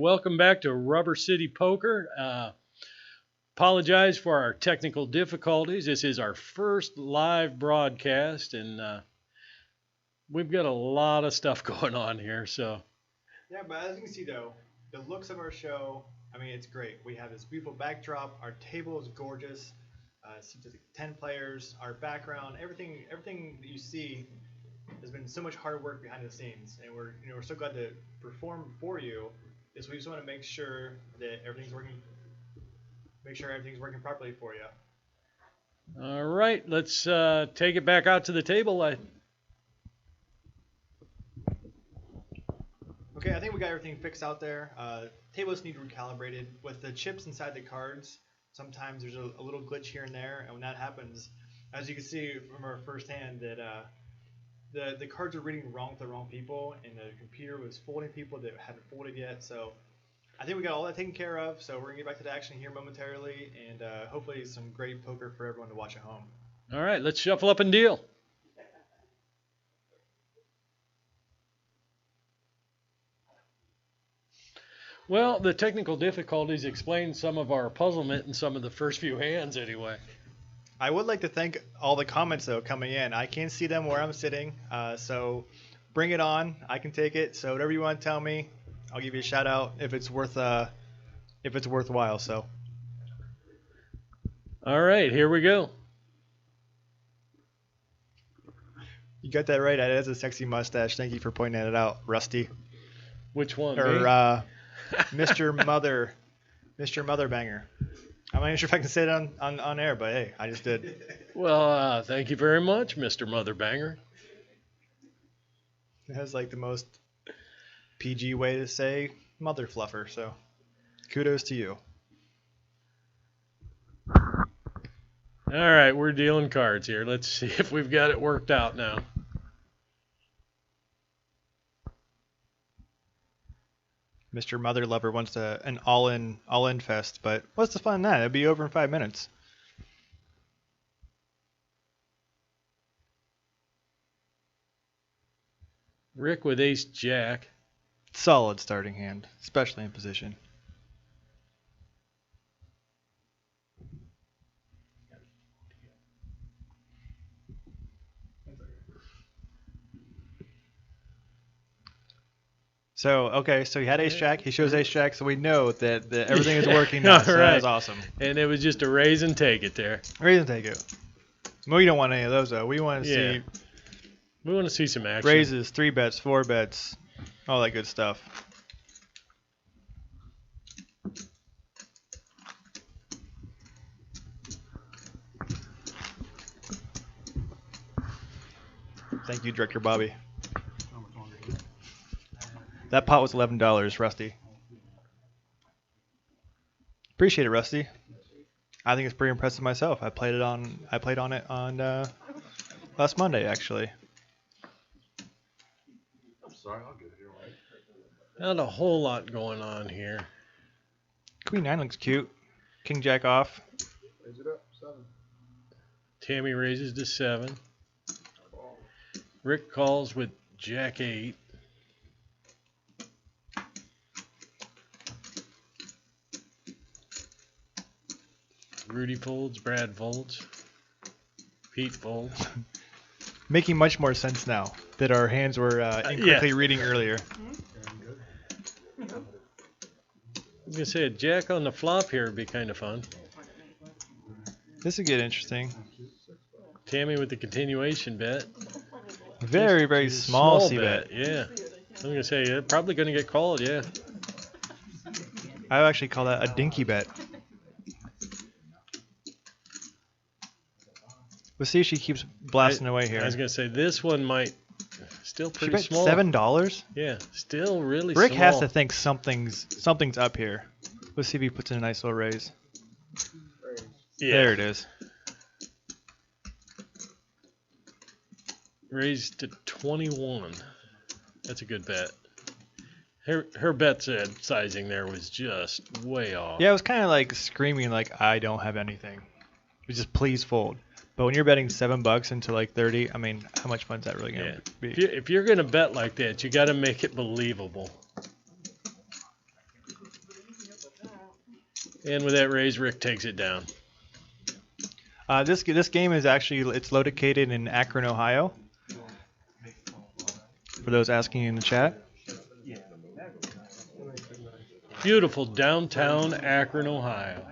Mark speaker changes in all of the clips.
Speaker 1: Welcome back to Rubber City Poker. Apologize for our technical difficulties. This is our first live broadcast, and we've got a lot of stuff going on here. So
Speaker 2: yeah, but as you can see, though, the looks of our show, I mean, it's great. We have this beautiful backdrop. Our table is gorgeous. Seats of 10 players. Our background, everything that you see, has been so much hard work behind the scenes, and we're so glad to perform for you. Is we just want to make sure that everything's working. Make sure everything's working properly for you.
Speaker 1: All right, let's take it back out to the table.
Speaker 2: Okay, I think we got everything fixed out there. Tables need recalibrated with the chips inside the cards. Sometimes there's a little glitch here and there, and when that happens, as you can see from our first hand, that the cards are reading wrong with the wrong people, and the computer was folding people that hadn't folded yet. So I think we got all that taken care of. So we're gonna get back to the action here momentarily, and hopefully some great poker for everyone to watch at home.
Speaker 1: All right, let's shuffle up and deal. Well, the technical difficulties explain some of our puzzlement in some of the first few hands anyway.
Speaker 2: I would like to thank all the comments, though, coming in. I can't see them where I'm sitting, so bring it on. I can take it. So whatever you want to tell me, I'll give you a shout out if it's worthwhile. So.
Speaker 1: All right, here we go.
Speaker 2: You got that right. That is a sexy mustache. Thank you for pointing it out, Rusty.
Speaker 1: Which one?
Speaker 2: Or Mr. Mother Banger. I'm not even sure if I can say it on air, but hey, I just did.
Speaker 1: Well, thank you very much, Mr. Mother Banger.
Speaker 2: It has like the most PG way to say mother fluffer, so kudos to you.
Speaker 1: All right, we're dealing cards here. Let's see if we've got it worked out now.
Speaker 2: Mr. Mother Lover wants an all-in fest, but what's the fun in that? It'll be over in 5 minutes.
Speaker 1: Rick with ace jack.
Speaker 2: Solid starting hand, especially in position. So he had ace jack. He shows ace jack, so we know that everything is working now. So
Speaker 1: right.
Speaker 2: That is awesome.
Speaker 1: And it was just a raise and take it there.
Speaker 2: Raise and take it. We don't want any of those though. We want to see.
Speaker 1: We want to see some action.
Speaker 2: Raises, 3 bets, 4 bets, all that good stuff. Thank you, Director Bobby. That pot was $11, Rusty. Appreciate it, Rusty. I think it's pretty impressive myself. I played on it on last Monday, actually.
Speaker 3: I'm sorry, I'll get it here.
Speaker 1: Not a whole lot going on here.
Speaker 2: Queen 9 looks cute. King Jack off.
Speaker 3: Raise it up, 7.
Speaker 1: Tammy raises to 7. Rick calls with Jack 8. Rudy folds, Brad folds, Pete folds.
Speaker 2: Making much more sense now that our hands were incorrectly reading earlier.
Speaker 1: I was going to say a jack on the flop here would be kind of fun.
Speaker 2: This would get interesting.
Speaker 1: Tammy with the continuation bet.
Speaker 2: Very, very small c-bet.
Speaker 1: Yeah. I'm going to say, probably going to get called, yeah.
Speaker 2: I would actually call that a dinky bet. Let's see if she keeps blasting away here.
Speaker 1: I was going to say, this one might still pretty
Speaker 2: she bet
Speaker 1: small.
Speaker 2: $7?
Speaker 1: Yeah, still really
Speaker 2: Rick
Speaker 1: small.
Speaker 2: has to think something's up here. Let's see if he puts in a nice little raise.
Speaker 1: Yeah.
Speaker 2: There it is.
Speaker 1: Raised to 21. That's a good bet. Her bet sizing there was just way off.
Speaker 2: Yeah, it was kind of like screaming like, I don't have anything. It was just please fold. But when you're betting $7 into like 30, I mean, how much fun's that really going to be?
Speaker 1: If you're going to bet like that, you got to make it believable. And with that raise, Rick takes it down.
Speaker 2: This game is actually, it's located in Akron, Ohio. For those asking in the chat.
Speaker 1: Beautiful downtown Akron, Ohio.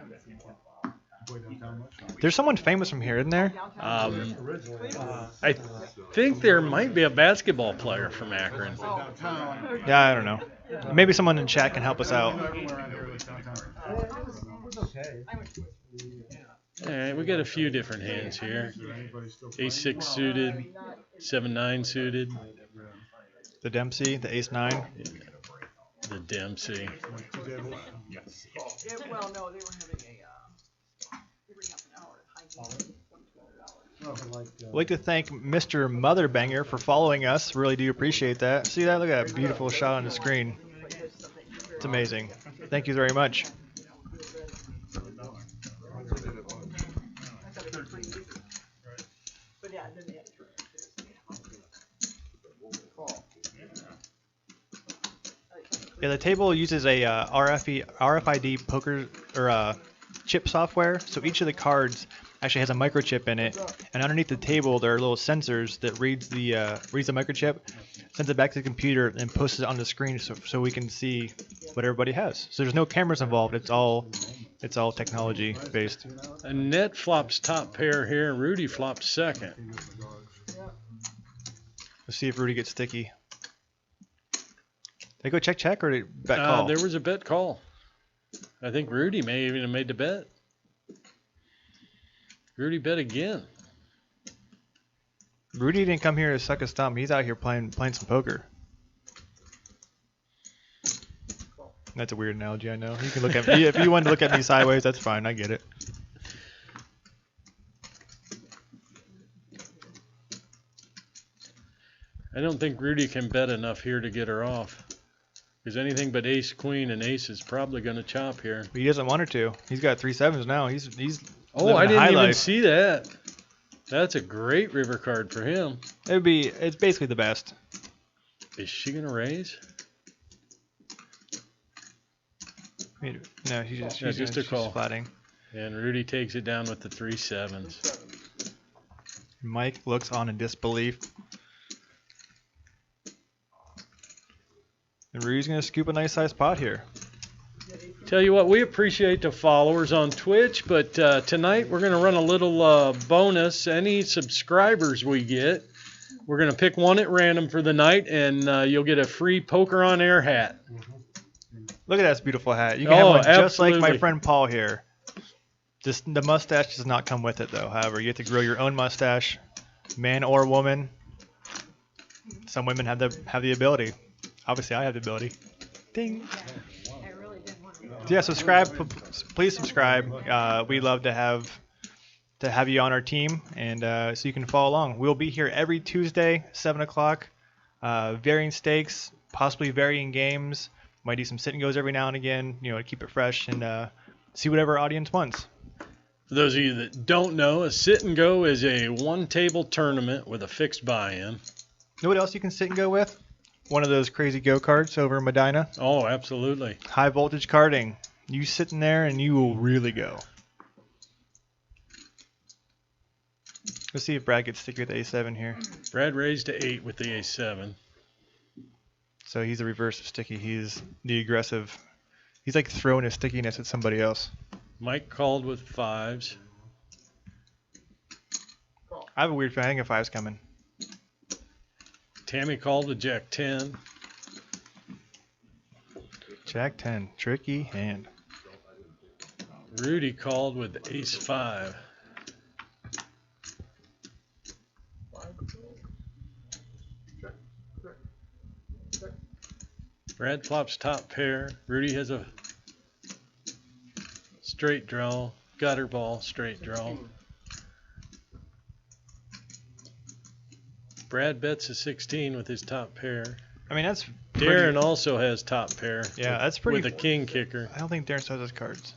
Speaker 2: There's someone famous from here, isn't there?
Speaker 1: I think there might be a basketball player from Akron.
Speaker 2: Yeah, I don't know. Maybe someone in chat can help us out.
Speaker 1: All right, we got a few different hands here. Ace-6 suited, 7-9 suited.
Speaker 2: The Dempsey, the Ace-9.
Speaker 1: The Dempsey.
Speaker 3: Well, no, they were having half an hour
Speaker 2: I'd like to thank Mr. Motherbanger for following us. Really do appreciate that. See that? Look at that beautiful shot on the screen. It's amazing. Thank you very much. Yeah, the table uses a RFID poker or chip software. So each of the cards actually has a microchip in it, and underneath the table there are little sensors that reads the microchip, sends it back to the computer, and posts it on the screen so we can see what everybody has. So there's no cameras involved. It's all technology based.
Speaker 1: Annette flops top pair here, and Rudy flops second.
Speaker 2: Let's see if Rudy gets sticky. They go check or bet call?
Speaker 1: There was a bet call. I think Rudy may even have made the bet. Rudy bet again.
Speaker 2: Rudy didn't come here to suck his thumb. He's out here playing some poker. That's a weird analogy, I know. You can look at me if you want to look at me sideways. That's fine. I get it.
Speaker 1: I don't think Rudy can bet enough here to get her off. Because anything but ace, queen, and ace is probably going to chop here.
Speaker 2: But he doesn't want her to. He's got 3 7s now. He's
Speaker 1: Oh, I didn't even
Speaker 2: life.
Speaker 1: see that. That's a great river card for him.
Speaker 2: It's basically the best.
Speaker 1: Is she going to raise?
Speaker 2: No, she's
Speaker 1: just a call.
Speaker 2: flatting.
Speaker 1: And Rudy takes it down with the 3 7s.
Speaker 2: Mike looks on in disbelief. And Rudy's going to scoop a nice sized pot here.
Speaker 1: Tell you what, we appreciate the followers on Twitch, but tonight we're going to run a little bonus. Any subscribers we get, we're going to pick one at random for the night, and you'll get a free Poker on Air hat.
Speaker 2: Look at that beautiful hat. You can have one just like
Speaker 1: absolutely.
Speaker 2: my friend Paul here. Just the mustache does not come with it, though. However, you have to grow your own mustache, man or woman. Some women have the ability. Obviously, I have the ability. Ding. Yeah, subscribe. Please subscribe. We love to have you on our team, and so you can follow along. We'll be here every Tuesday, 7 o'clock. Varying stakes, possibly varying games. Might do some sit and goes every now and again, to keep it fresh and see whatever our audience wants.
Speaker 1: For those of you that don't know, a sit and go is a one-table tournament with a fixed buy-in.
Speaker 2: Know what else you can sit and go with? One of those crazy go-karts over in Medina.
Speaker 1: Oh, absolutely.
Speaker 2: High voltage karting. You sit in there and you will really go. Let's see if Brad gets sticky with the A7 here.
Speaker 1: Brad raised to 8 with the A7.
Speaker 2: So he's the reverse of sticky. He's the aggressive. He's like throwing his stickiness at somebody else.
Speaker 1: Mike called with 5s.
Speaker 2: I have a weird feeling. I think a 5's coming.
Speaker 1: Tammy called with Jack 10.
Speaker 2: Jack 10. Tricky hand.
Speaker 1: Rudy called with Ace 5. Brad flops top pair. Rudy has a straight draw. Gutter ball, straight draw. Brad bets a 16 with his top pair.
Speaker 2: I mean, that's
Speaker 1: Darren also has top pair.
Speaker 2: Yeah, that's pretty.
Speaker 1: With a king kicker.
Speaker 2: I don't think Darren still has his cards.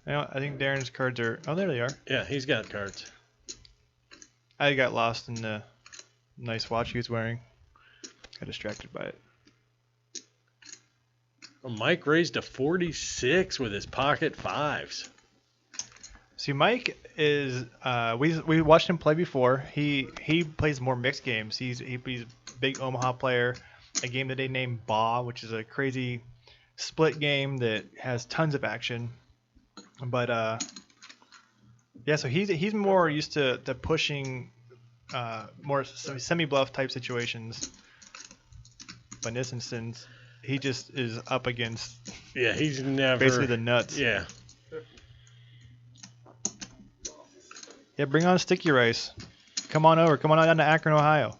Speaker 2: I think Darren's cards are. Oh, there they are.
Speaker 1: Yeah, he's got cards.
Speaker 2: I got lost in the nice watch he was wearing. Got distracted by it.
Speaker 1: Well, Mike raised to 46 with his pocket 5s.
Speaker 2: See, Mike is. We watched him play before. He plays more mixed games. He's a big Omaha player. A game that they named Baw, which is a crazy split game that has tons of action. But yeah, so he's more used to pushing more semi-bluff type situations. But in this instance, he just is up against.
Speaker 1: Yeah, he's never
Speaker 2: basically the nuts.
Speaker 1: Yeah.
Speaker 2: Yeah, bring on sticky rice. Come on over. Come on down to Akron, Ohio.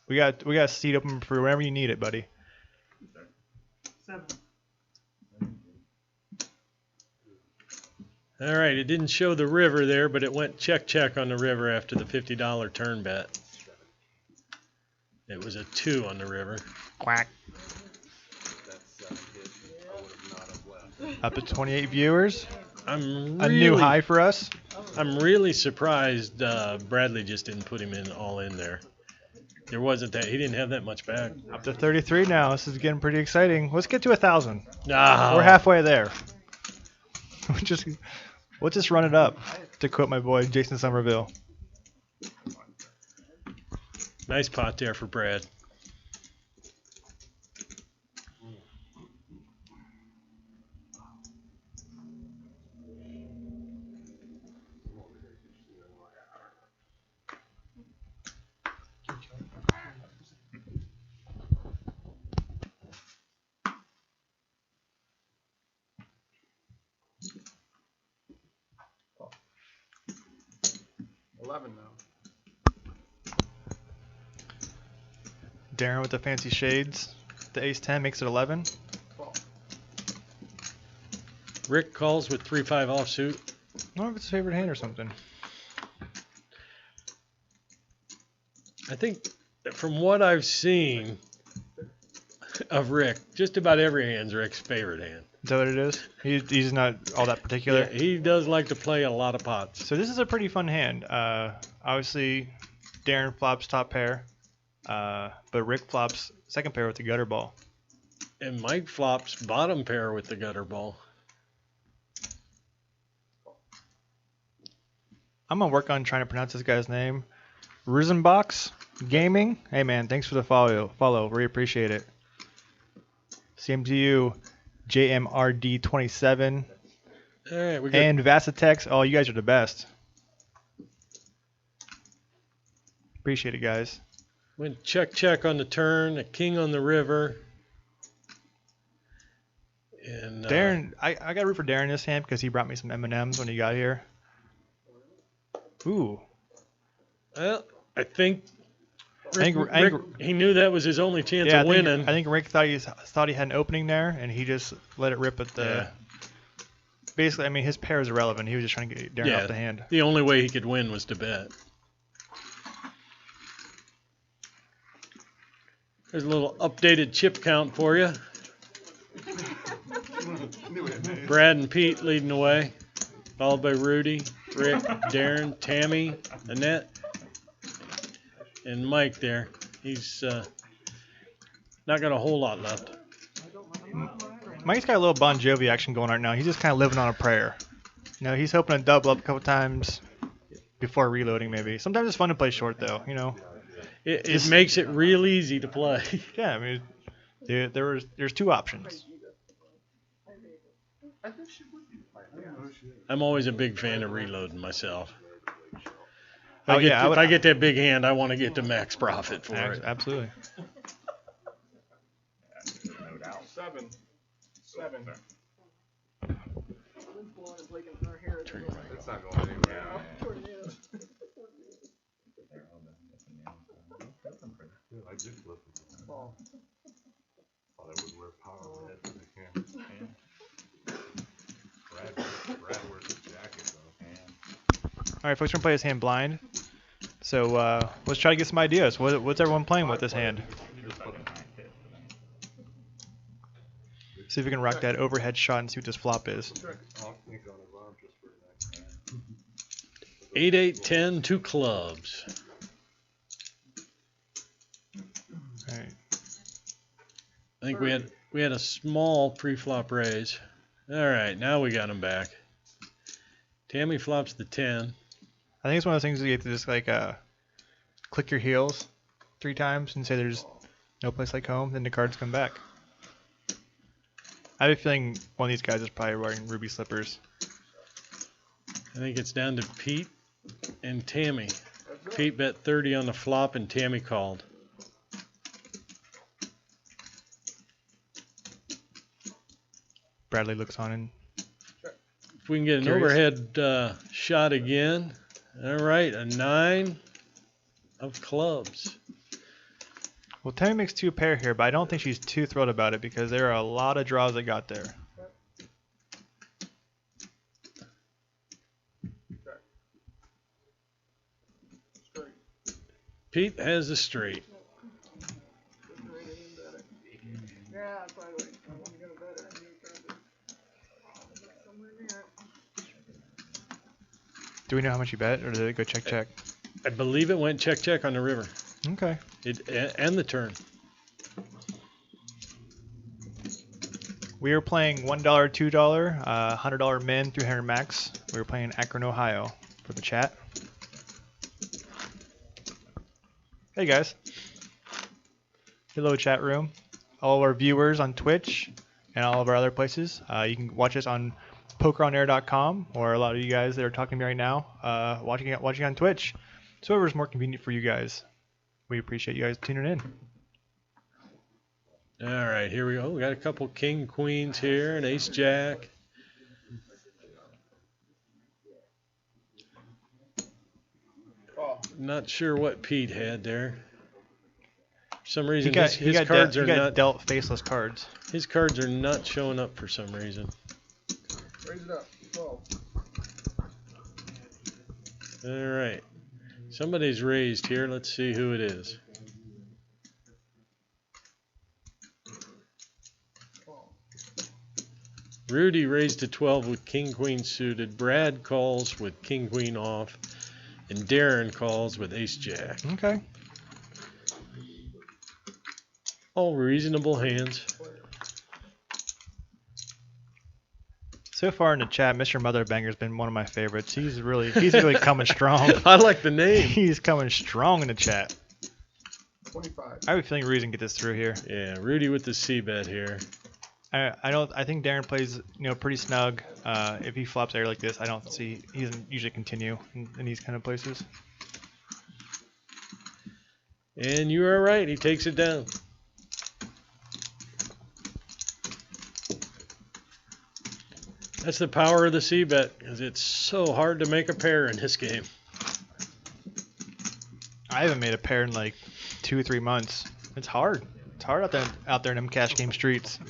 Speaker 2: We got a seat open for wherever you need it, buddy.
Speaker 3: 7.
Speaker 1: All right, it didn't show the river there, but it went check on the river after the $50 turn bet. It was a 2 on the river.
Speaker 2: Quack. Up to 28 viewers. A new high for us.
Speaker 1: I'm really surprised Bradley just didn't put him all in there. There wasn't that. He didn't have that much back.
Speaker 2: Up to 33 now. This is getting pretty exciting. Let's get to 1,000.
Speaker 1: No.
Speaker 2: We're halfway there. We'll just run it up, to quote my boy Jason Somerville.
Speaker 1: Nice pot there for Brad.
Speaker 2: Darren with the fancy shades. The ace 10 makes it 11.
Speaker 1: Rick calls with 3-5 offsuit.
Speaker 2: I don't know if it's his favorite hand or something.
Speaker 1: I think from what I've seen of Rick, just about every hand's Rick's favorite hand.
Speaker 2: Is that what it is? He's not all that particular?
Speaker 1: Yeah, he does like to play a lot of pots.
Speaker 2: So this is a pretty fun hand. Obviously, Darren flops top pair, but Rick flops second pair with the gutter ball.
Speaker 1: And Mike flops bottom pair with the gutter ball.
Speaker 2: I'm going to work on trying to pronounce this guy's name. Risenbox Gaming. Hey, man, thanks for the follow. Really appreciate it. Same to you, JMRD27.
Speaker 1: All right, we got
Speaker 2: And Vasatex. Oh, you guys are the best. Appreciate it, guys.
Speaker 1: went check on the turn, a king on the river. And
Speaker 2: Darren, I got to root for Darren this hand because he brought me some M&Ms when he got here. Ooh.
Speaker 1: Well, I think Rick,
Speaker 2: Rick,
Speaker 1: he knew that was his only chance of winning.
Speaker 2: I think Rick thought he had an opening there, and he just let it rip at the.
Speaker 1: Yeah.
Speaker 2: Basically, I mean, his pair is irrelevant. He was just trying to get Darren off the hand.
Speaker 1: The only way he could win was to bet. There's a little updated chip count for you. Brad and Pete leading the way, followed by Rudy, Rick, Darren, Tammy, Annette. and Mike there. He's not got a whole lot left.
Speaker 2: Mike's got a little Bon Jovi action going right now. He's just kind of living on a prayer. You know, he's hoping to double up a couple times before reloading maybe. Sometimes it's fun to play short though, you know.
Speaker 1: It makes it real easy to play.
Speaker 2: Yeah, I mean, there's two options.
Speaker 1: I'm always a big fan of reloading myself.
Speaker 2: Oh
Speaker 1: If
Speaker 2: yeah,
Speaker 1: I get that big hand, I want to get the max profit for it.
Speaker 2: Absolutely.
Speaker 4: No doubt. Seven. It's not going anywhere. I just flipped it. Thought I would wear power head to the camera. Brad wears a jacket though.
Speaker 2: All right, folks, we're gonna play this hand blind. So let's try to get some ideas. What's everyone playing with this hand? See if we can rock that overhead shot and see what this flop is.
Speaker 1: 8, 8, 10, 2 clubs.
Speaker 2: All right.
Speaker 1: I think we had a small pre-flop raise. All right, now we got him back. Tammy flops the 10.
Speaker 2: I think it's one of those things that you have to just like click your heels 3 times and say there's no place like home, then the cards come back. I have a feeling one of these guys is probably wearing ruby slippers.
Speaker 1: I think it's down to Pete and Tammy. Pete bet 30 on the flop and Tammy called.
Speaker 2: Bradley looks on and
Speaker 1: If we can get an
Speaker 2: Curious.
Speaker 1: overhead shot again. All right, a 9 of clubs.
Speaker 2: well, Tammy makes 2 pair here, but I don't think she's too thrilled about it because there are a lot of draws that got there.
Speaker 1: Pete has the straight.
Speaker 2: Do we know how much you bet, or did it go check check?
Speaker 1: I believe it went check check on the river.
Speaker 2: Okay.
Speaker 1: And the turn.
Speaker 2: We are playing $1, $2, $100 min, 300 max. We were playing in Akron, Ohio for the chat. Hey guys. Hello chat room. All of our viewers on Twitch and all of our other places. You can watch us on PokerOnAir.com, or a lot of you guys that are talking to me right now, watching on Twitch. So whatever's more convenient for you guys. We appreciate you guys tuning in.
Speaker 1: All right, here we go. We got a couple king queens here, an ace jack. Not sure what Pete had there. For some reason, his cards are not
Speaker 2: dealt faceless cards.
Speaker 1: His cards are not showing up for some reason.
Speaker 4: Raise it up. 12.
Speaker 1: All right, somebody's raised here. Let's see who it is. Rudy raised to 12 with king queen suited. Brad calls with king queen off, and Darren calls with ace jack.
Speaker 2: Okay.
Speaker 1: All reasonable hands.
Speaker 2: So far in the chat, Mr. Motherbanger's been one of my favorites. He's really coming strong.
Speaker 1: I like the name.
Speaker 2: He's coming strong in the chat.
Speaker 4: 25.
Speaker 2: I have a feeling Rudy's gonna get this through here.
Speaker 1: Yeah, Rudy with the C bet here.
Speaker 2: I think Darren plays pretty snug. If he flops air like this, I don't see he doesn't usually continue in these kind of places.
Speaker 1: And you are right. He takes it down. That's the power of the C bet, because it's so hard to make a pair in this game.
Speaker 2: I haven't made a pair in like 2 or 3 months. It's hard. It's hard out there in them cash game streets.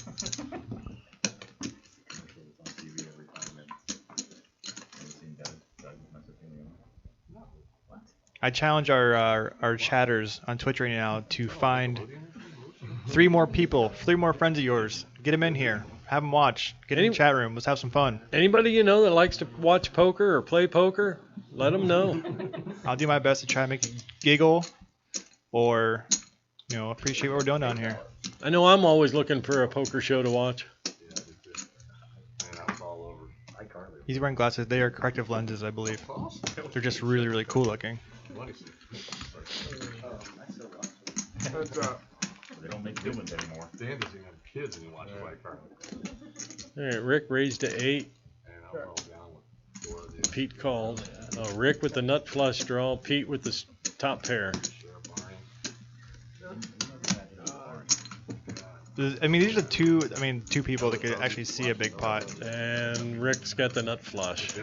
Speaker 2: I challenge our chatters on Twitch right now to find 3 more people, 3 more friends of yours. Get them in here. Have them watch. Get in the chat room. Let's have some fun.
Speaker 1: Anybody you know that likes to watch poker or play poker, let them know.
Speaker 2: I'll do my best to try and make you giggle or appreciate what we're doing down here.
Speaker 1: I know I'm always looking for a poker show to watch.
Speaker 4: Yeah, I did too. Man, I was all over.
Speaker 2: He's wearing glasses. They are corrective lenses, I believe. They're just really, really cool looking.
Speaker 5: They don't make humans anymore.
Speaker 4: Dan doesn't even have kids and he watches White Carly.
Speaker 1: All right, Rick raised to 8.
Speaker 4: And I'll roll down with 4 of these.
Speaker 1: Pete called. Rick with the nut flush draw. Pete with the top pair.
Speaker 2: I mean, these are two people that could actually see a big pot.
Speaker 1: And Rick's got the nut flush.
Speaker 4: I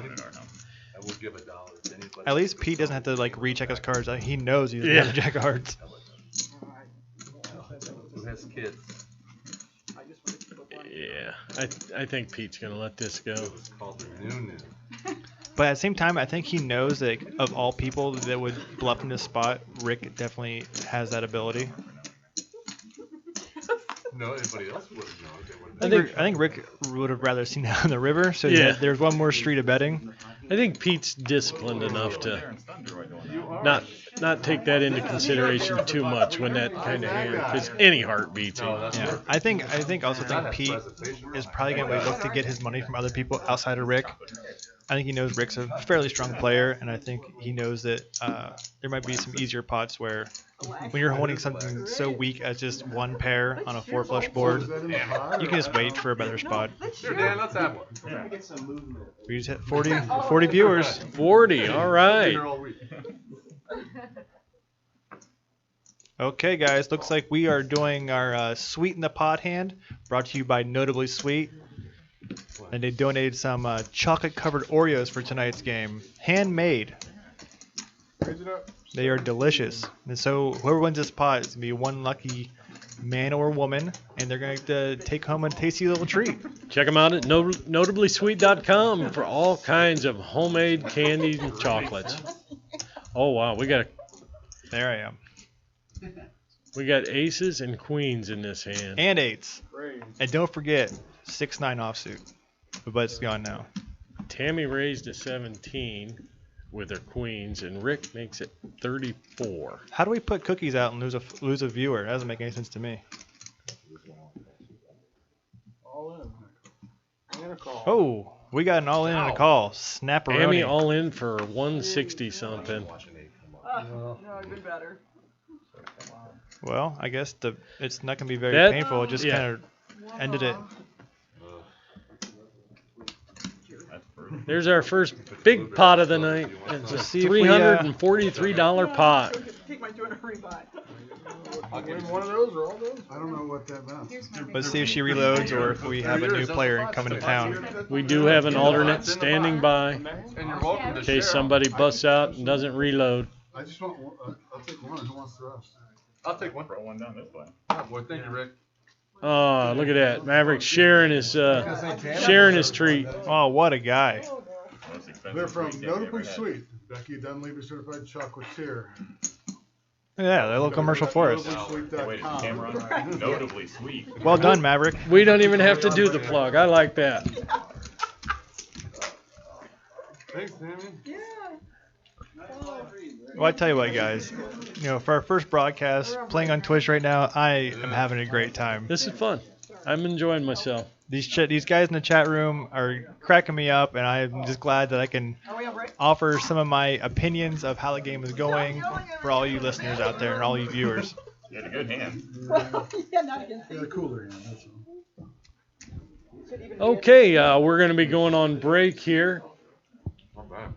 Speaker 4: will give $1 to anybody.
Speaker 2: At least Pete doesn't have to like recheck his cards. He knows he doesn't have a jack of hearts.
Speaker 4: Who has kids?
Speaker 1: Yeah, I think Pete's gonna let this go.
Speaker 4: It's called the Noonan.
Speaker 2: But at the same time, I think he knows that of all people that would bluff in this spot, Rick definitely has that ability.
Speaker 4: No, anybody else wouldn't know.
Speaker 2: I think Rick would have rather seen that on the river. So
Speaker 1: Yeah.
Speaker 2: there's one more street of betting.
Speaker 1: I think Pete's disciplined enough to not take that into consideration too much when that kind of hand, because any heart beats him.
Speaker 2: Yeah. I think Pete is probably going to look to get his money from other people outside of Rick. I think he knows Rick's a fairly strong player, and I think he knows that there might be some easier pots where when you're holding something so weak as just one pair on a 4 flush board, you can just wait for a better spot.
Speaker 4: Sure, Dan, let's have one.
Speaker 2: We just hit 40 viewers.
Speaker 1: 40, all right.
Speaker 2: Okay, guys, looks like we are doing our Sweet in the Pot hand, brought to you by Notably Sweet. And they donated some chocolate-covered Oreos for tonight's game. Handmade. They are delicious. And so whoever wins this pot is going to be one lucky man or woman, and they're going to take home a tasty little treat.
Speaker 1: Check them out at notablysweet.com for all kinds of homemade candies and chocolates. Oh, wow,
Speaker 2: There I am.
Speaker 1: we got aces and queens in this hand.
Speaker 2: And 8s. And don't forget, 6-9 offsuit. But it's gone now.
Speaker 1: Tammy raised to 17 with her queens, and Rick makes it 34.
Speaker 2: How do we put cookies out and lose a viewer? That doesn't make any sense to me. Oh, we got an all-in and a call. Snapperoni.
Speaker 1: Tammy all in for 160 something.
Speaker 3: No, it'd been better.
Speaker 2: Well, I guess it's not going to be very
Speaker 1: That-
Speaker 2: painful. It just
Speaker 1: yeah.
Speaker 2: kind of ended it.
Speaker 1: There's our first big pot of the night. It's a
Speaker 2: see if we,
Speaker 1: $343 pot.
Speaker 3: Take my 200 rebuy.
Speaker 4: One of those or all those?
Speaker 6: I don't know what that meant.
Speaker 2: Let's see if she reloads or if we have a new player coming to town.
Speaker 1: We do have an alternate standing by
Speaker 4: And you're welcome to
Speaker 1: in case
Speaker 4: share.
Speaker 1: somebody busts out and doesn't reload.
Speaker 6: I just want one. I'll take one. Who wants the rest?
Speaker 4: I'll take one.
Speaker 5: Throw one down this way.
Speaker 4: Oh, boy, thank you, Rick.
Speaker 1: Oh, look at that. Maverick sharing his treat.
Speaker 2: Oh, what a guy.
Speaker 5: Most expensive
Speaker 6: They're from
Speaker 5: treat they've ever
Speaker 6: Notably
Speaker 5: had.
Speaker 6: Sweet. Becky Dunleavy certified chocolatier.
Speaker 2: Yeah, that little commercial for us.
Speaker 5: Wait, is the camera on? Notably sweet.
Speaker 2: Well done, Maverick.
Speaker 1: We don't even have to do the plug. I like that.
Speaker 4: Thanks, Tammy.
Speaker 2: Well, I tell you what, guys. For our first broadcast, playing on Twitch right now, I am having a great time.
Speaker 1: This is fun. I'm enjoying myself.
Speaker 2: These guys in the chat room are cracking me up, and I'm just glad that I can
Speaker 3: Are we on break?
Speaker 2: offer some of my opinions of how the game is going for all you listeners out there and all you viewers.
Speaker 5: You had a good hand.
Speaker 3: Yeah, not against
Speaker 6: Yeah, the cooler hand. That's all.
Speaker 1: Okay, we're going to be going on break here.
Speaker 4: Not bad.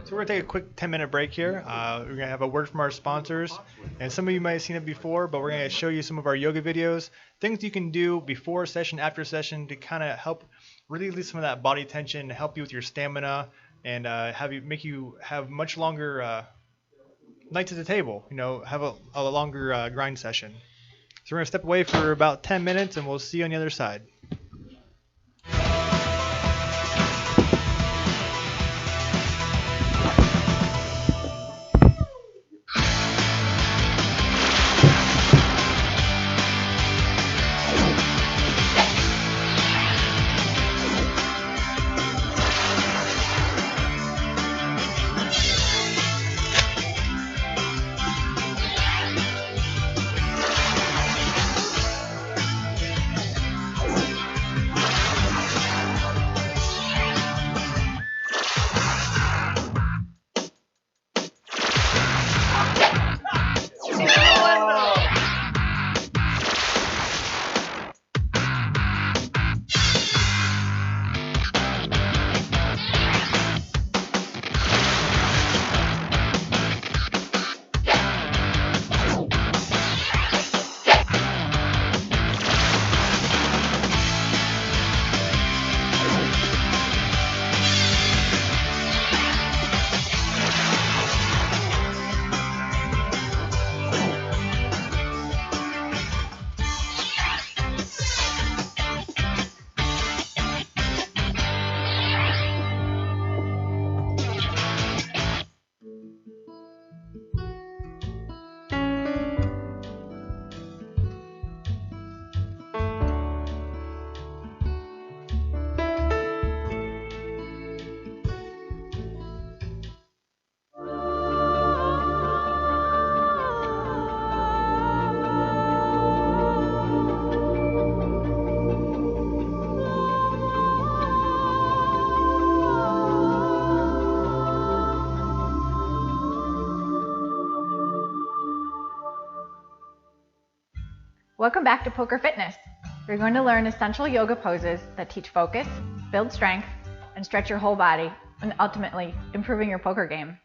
Speaker 2: So we're going to take a quick 10-minute break here. We're going to have a word from our sponsors. And some of you might have seen it before, but we're going to show you some of our yoga videos. Things you can do before session, after session to kind of help release some of that body tension, help you with your stamina, and make you have much longer nights at the table. Have a longer grind session. So we're going to step away for about 10 minutes, and we'll see you on the other side.
Speaker 7: Welcome back to Poker Fitness. We're going to learn essential yoga poses that teach focus, build strength, and stretch your whole body, and ultimately improving your poker game.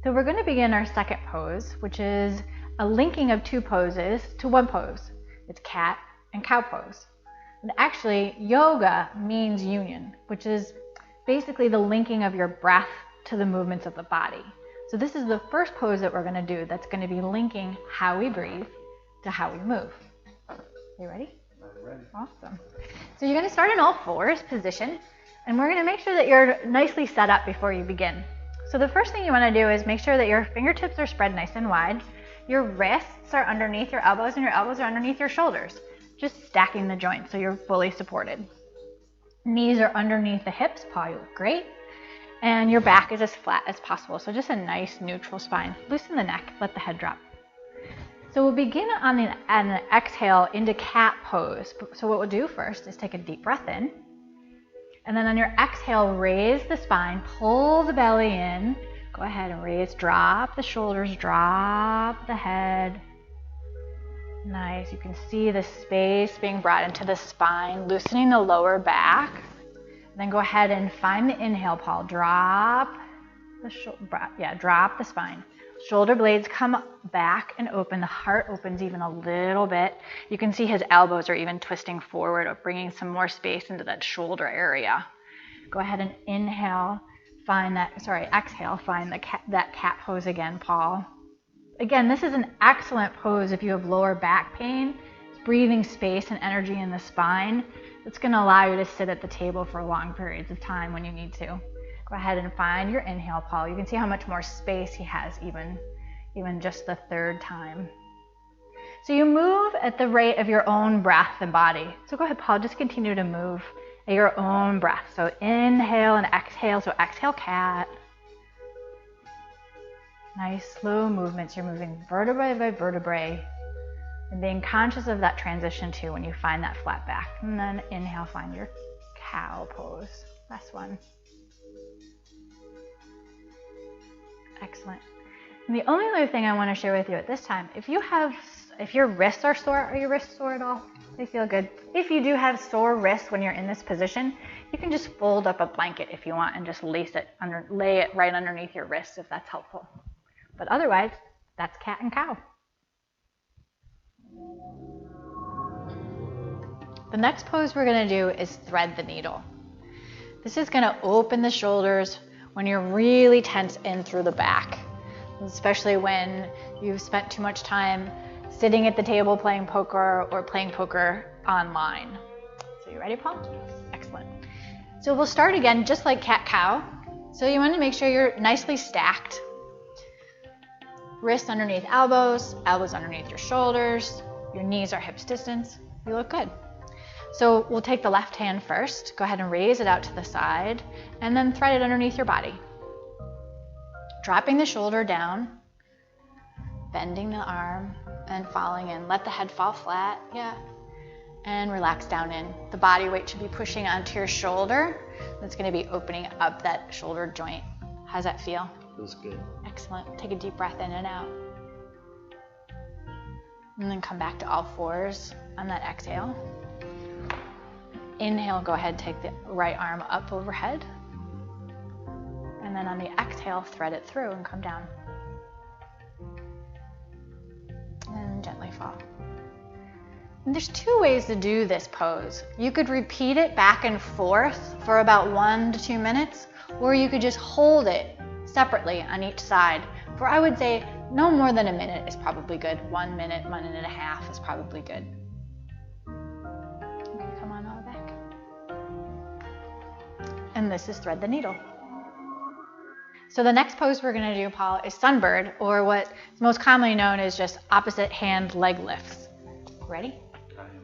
Speaker 7: So we're going to begin our second pose, which is a linking of two poses to one pose. It's cat and cow pose. And actually, yoga means union, which is basically the linking of your breath to the movements of the body. So this is the first pose that we're going to do that's going to be linking how we breathe to how we move. You ready?
Speaker 6: I'm ready.
Speaker 7: Awesome. So you're going to start in all fours position, and we're going to make sure that you're nicely set up before you begin. So the first thing you want to do is make sure that your fingertips are spread nice and wide, your wrists are underneath your elbows, and your elbows are underneath your shoulders, just stacking the joints so you're fully supported. Knees are underneath the hips, paw, you look great, and your back is as flat as possible, so just a nice neutral spine. Loosen the neck, let the head drop. So we'll begin on an exhale into cat pose. So what we'll do first is take a deep breath in, and then on your exhale, raise the spine, pull the belly in, go ahead and raise, drop the shoulders, drop the head. Nice, you can see the space being brought into the spine, loosening the lower back. Then go ahead and find the inhale, Paul, drop the spine. Shoulder blades come back and open. The heart opens even a little bit. You can see his elbows are even twisting forward or bringing some more space into that shoulder area. Go ahead and exhale, find that cat pose again, Paul. Again, this is an excellent pose if you have lower back pain. It's breathing space and energy in the spine. It's going to allow you to sit at the table for long periods of time when you need to. Go ahead and find your inhale, Paul. You can see how much more space he has even just the third time. So you move at the rate of your own breath and body. So go ahead, Paul, just continue to move at your own breath. So inhale and exhale. So exhale, cat. Nice slow movements. You're moving vertebrae by vertebrae and being conscious of that transition too when you find that flat back. And then inhale, find your cow pose. Last one. Excellent. And the only other thing I want to share with you at this time, if your wrists are sore, are your wrists sore at all? They feel good. If you do have sore wrists when you're in this position, you can just fold up a blanket if you want and just lay it right underneath your wrists if that's helpful. But otherwise, that's cat and cow. The next pose we're going to do is thread the needle. This is going to open the shoulders when you're really tense in through the back, especially when you've spent too much time sitting at the table playing poker or playing poker online. So you ready, Paul? Excellent. So we'll start again just like cat-cow. So you want to make sure you're nicely stacked. Wrists underneath elbows, elbows underneath your shoulders, your knees are hips distance. You look good. So we'll take the left hand first, go ahead and raise it out to the side, and then thread it underneath your body. Dropping the shoulder down, bending the arm, and falling in. Let the head fall flat, and relax down in. The body weight should be pushing onto your shoulder. That's going to be opening up that shoulder joint. How's that feel?
Speaker 4: Feels good.
Speaker 7: Excellent. Take a deep breath in and out. And then come back to all fours on that exhale. Inhale, go ahead, take the right arm up overhead. And then on the exhale, thread it through and come down. And gently fall. And there's two ways to do this pose. You could repeat it back and forth for about 1 to 2 minutes, or you could just hold it separately on each side for, I would say, no more than a minute is probably good. 1 minute, 1 and a half is probably good. Okay, come on all back. And this is thread the needle. So the next pose we're going to do, Paul, is sunbird, or what is most commonly known as just opposite hand leg lifts. Ready?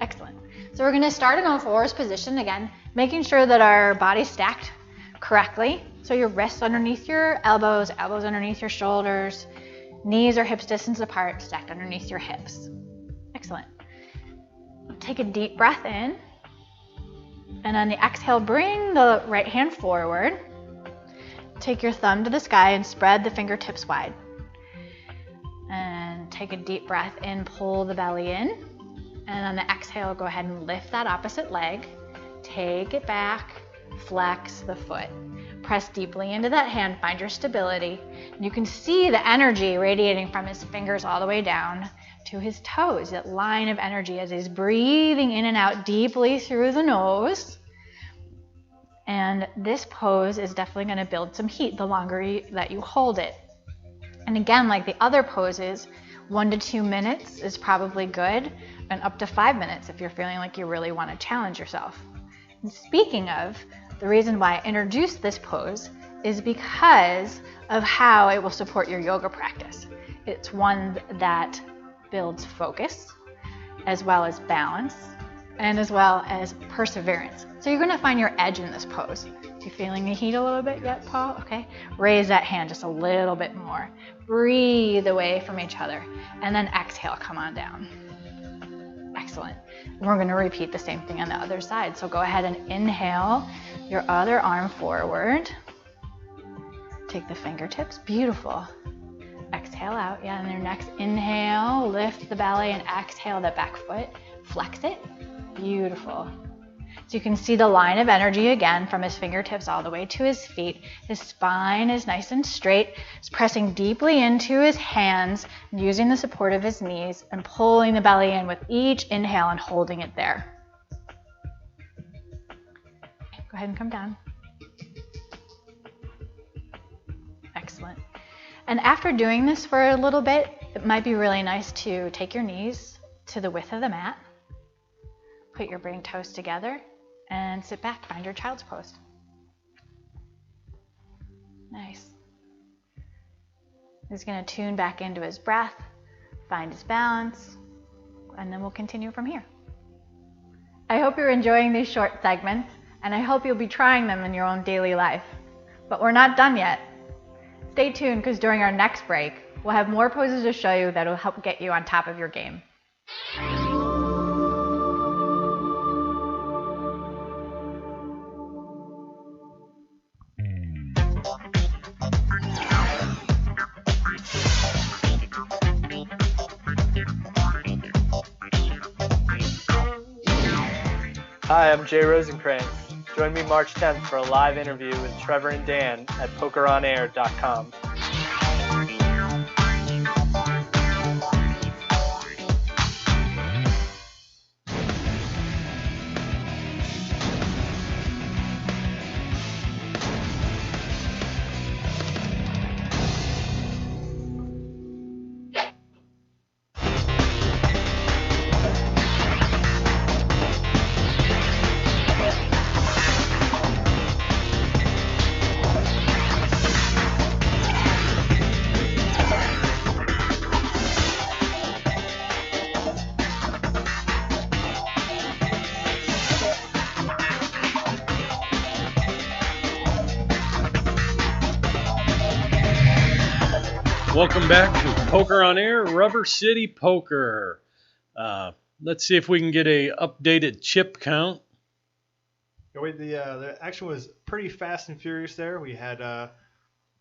Speaker 7: Excellent. So we're going to start in all fours position again, making sure that our body's stacked correctly. So your wrists underneath your elbows, elbows underneath your shoulders, knees or hips distance apart, stacked underneath your hips. Excellent. Take a deep breath in, and on the exhale, bring the right hand forward. Take your thumb to the sky and spread the fingertips wide. And take a deep breath in, pull the belly in. And on the exhale, go ahead and lift that opposite leg. Take it back, flex the foot. Press deeply into that hand, find your stability. And you can see the energy radiating from his fingers all the way down to his toes, that line of energy as he's breathing in and out deeply through the nose. And this pose is definitely going to build some heat the longer that you hold it. And again, like the other poses, 1 to 2 minutes is probably good, and up to 5 minutes if you're feeling like you really want to challenge yourself. And speaking of, the reason why I introduced this pose is because of how it will support your yoga practice. It's one that builds focus, as well as balance, and as well as perseverance. So you're going to find your edge in this pose. You feeling the heat a little bit yet, Paul? Okay. Raise that hand just a little bit more. Breathe away from each other. And then exhale, come on down. Excellent. And we're going to repeat the same thing on the other side. So go ahead and inhale your other arm forward. Take the fingertips. Beautiful. Exhale out. Yeah, and your next inhale, lift the belly, and exhale the back foot. Flex it. Beautiful. So you can see the line of energy again from his fingertips all the way to his feet. His spine is nice and straight. He's pressing deeply into his hands, using the support of his knees, and pulling the belly in with each inhale and holding it there. Go ahead and come down. Excellent. And after doing this for a little bit, it might be really nice to take your knees to the width of the mat. Put your brain toes together and sit back, find your child's pose. Nice. He's going to tune back into his breath, find his balance, and then we'll continue from here. I hope you're enjoying these short segments, and I hope you'll be trying them in your own daily life. But we're not done yet. Stay tuned, because during our next break, we'll have more poses to show you that will help get you on top of your game.
Speaker 8: Hi, I'm Jay Rosencrantz. Join me March 10th for a live interview with Trevor and Dan at PokerOnAir.com.
Speaker 1: Welcome back to Poker on Air, Rubber City Poker. Let's see if we can get a updated chip count.
Speaker 2: The action was pretty fast and furious there. We had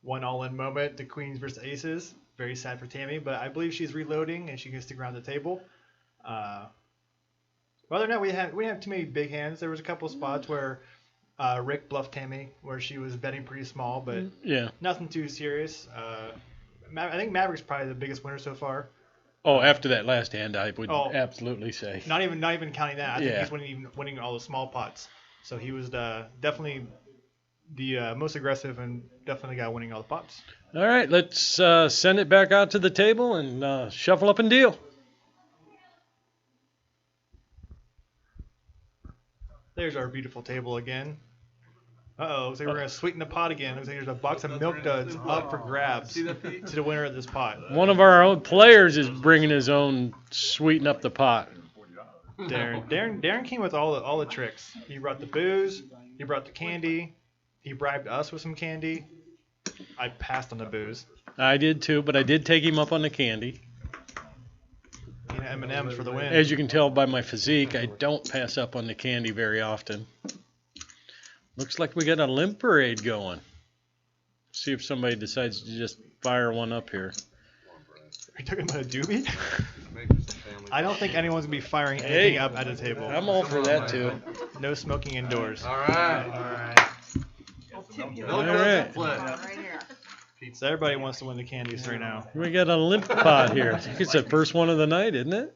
Speaker 2: one all-in moment, the queens versus aces. Very sad for Tammy, but I believe she's reloading and she can stick around the table. Other than that, we didn't have too many big hands. There was a couple of spots where Rick bluffed Tammy, where she was betting pretty small, but
Speaker 1: yeah,
Speaker 2: nothing too serious. I think Maverick's probably the biggest winner so far.
Speaker 1: Oh, after that last hand, I would absolutely say.
Speaker 2: Not even counting that. I think he's winning all the small pots. So he was definitely the most aggressive and definitely the guy winning all the pots.
Speaker 1: All right, let's send it back out to the table and shuffle up and deal.
Speaker 2: There's our beautiful table again. Looks like we're going to sweeten the pot again. Looks like there's a box of Milk Duds up for grabs to the winner of this pot.
Speaker 1: One of our own players is bringing his own sweeten up the pot.
Speaker 2: Darren came with all the tricks. He brought the booze. He brought the candy. He bribed us with some candy. I passed on the booze.
Speaker 1: I did too, but I did take him up on the candy.
Speaker 2: M&M's for the win.
Speaker 1: As you can tell by my physique, I don't pass up on the candy very often. Looks like we got a limp parade going. See if somebody decides to just fire one up here.
Speaker 2: Are you talking about a doobie? I don't think anyone's gonna be firing anything up at a table.
Speaker 1: I'm all for that too.
Speaker 2: No smoking indoors.
Speaker 6: All right.
Speaker 1: All right.
Speaker 3: Right here.
Speaker 2: So everybody wants to win the candies right now.
Speaker 1: We got a limp pot here. I think it's the first one of the night, isn't it?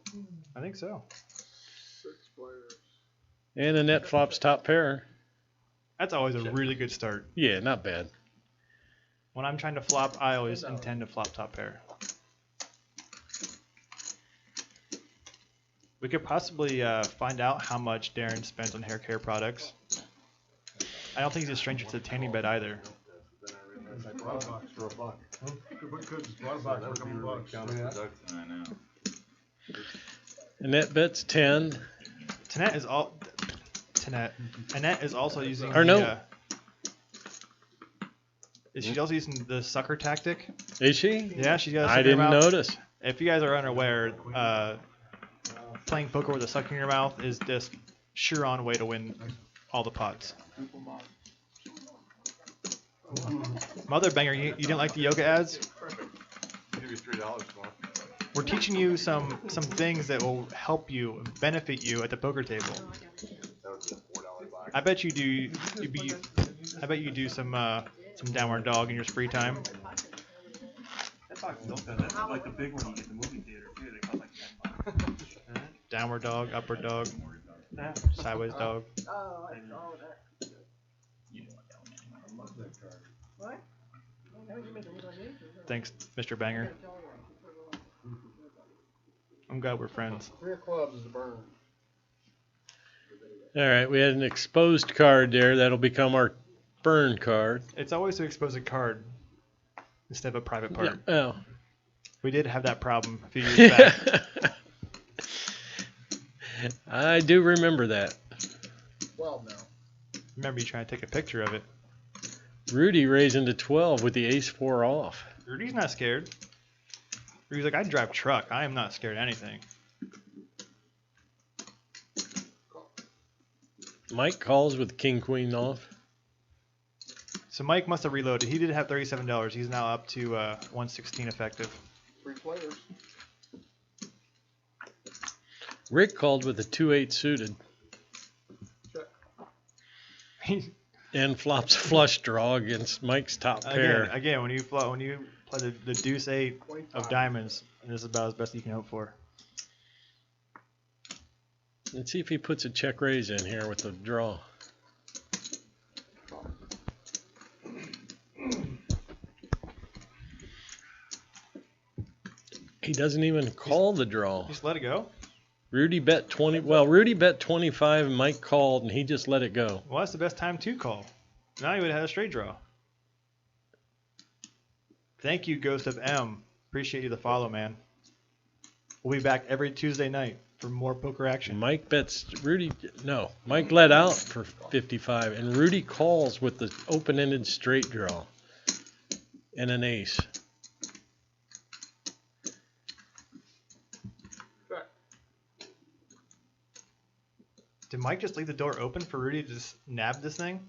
Speaker 2: I think so.
Speaker 1: And Annette flops top pair.
Speaker 2: That's always a really good start.
Speaker 1: Yeah, not bad.
Speaker 2: When I'm trying to flop, I always intend to flop top pair. We could possibly find out how much Darren spends on hair care products. I don't think he's a stranger to the tanning bed either.
Speaker 6: Broad box for $1. Broad box for a couple bucks.
Speaker 5: I know.
Speaker 1: Annette bets 10.
Speaker 2: Annette is also using
Speaker 1: Or no.
Speaker 2: Is she also using the sucker tactic?
Speaker 1: Is she?
Speaker 2: Yeah, she's got a sucker
Speaker 1: I
Speaker 2: in her
Speaker 1: didn't
Speaker 2: mouth.
Speaker 1: notice.
Speaker 2: If you guys are unaware, playing poker with a sucker in your mouth is just sure on way to win all the pots. Mother banger, you didn't like the yoga ads?
Speaker 4: I'll give you $3 for it.
Speaker 2: We're teaching you some things that will help you, benefit you at the poker table.
Speaker 4: That was a $4 box.
Speaker 2: I bet you do. I bet you do some downward dog in your free time.
Speaker 9: That box is open. That's like the big one you get in the movie theater too. They cost like $10.
Speaker 2: Downward dog, upward dog, sideways dog.
Speaker 3: Oh, I saw that. What? How would you make it look like anything?
Speaker 2: Thanks, Mr. Banger. I'm glad we're friends.
Speaker 6: 3 of clubs is a burn.
Speaker 1: All right, we had an exposed card there. That'll become our burn card.
Speaker 2: It's always to expose a card instead of a private part.
Speaker 1: Oh.
Speaker 2: We did have that problem a few years back.
Speaker 1: I do remember that.
Speaker 6: Well, no.
Speaker 2: Remember you trying to take a picture of it.
Speaker 1: Rudy raising to 12 with the ace-4 off.
Speaker 2: Rudy's not scared. Rudy's like, I drive truck. I am not scared of anything.
Speaker 1: Mike calls with king-queen off.
Speaker 2: So Mike must have reloaded. He did have $37. He's now up to 116 effective.
Speaker 6: 3 players.
Speaker 1: Rick called with a 2-8 suited. And flops a flush draw against Mike's top pair.
Speaker 2: Again, when you play the deuce 8 of diamonds, this is about as best you can hope for.
Speaker 1: Let's see if he puts a check raise in here with the draw. He doesn't even call the draw.
Speaker 2: Just let it go.
Speaker 1: Rudy bet 20. Well, Rudy bet 25 and Mike called and he just let it go.
Speaker 2: Well, that's the best time to call. Now you would have had a straight draw. Thank you, Ghost of M. Appreciate you the follow, man. We'll be back every Tuesday night for more poker action.
Speaker 1: Mike bets Rudy. No, Mike let out for 55 and Rudy calls with the open-ended straight draw and an ace.
Speaker 2: Did Mike just leave the door open for Rudy to just nab this thing?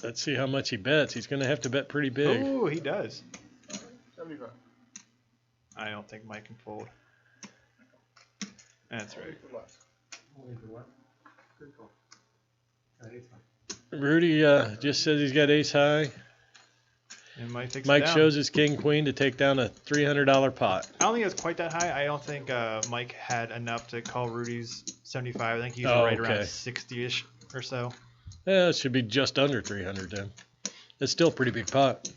Speaker 1: Let's see how much he bets. He's going to have to bet pretty big.
Speaker 2: Oh, he does.
Speaker 6: 75.
Speaker 2: I don't think Mike can fold. That's right.
Speaker 1: Rudy just says he's got ace high.
Speaker 2: And Mike takes it
Speaker 1: Mike
Speaker 2: down.
Speaker 1: shows his king queen to take down a $300 pot.
Speaker 2: I don't think it's quite that high. I don't think Mike had enough to call Rudy's 75. I think he's
Speaker 1: Oh,
Speaker 2: right
Speaker 1: okay.
Speaker 2: around 60-ish or so.
Speaker 1: Yeah, it should be just under 300 then. It's still a pretty big pot.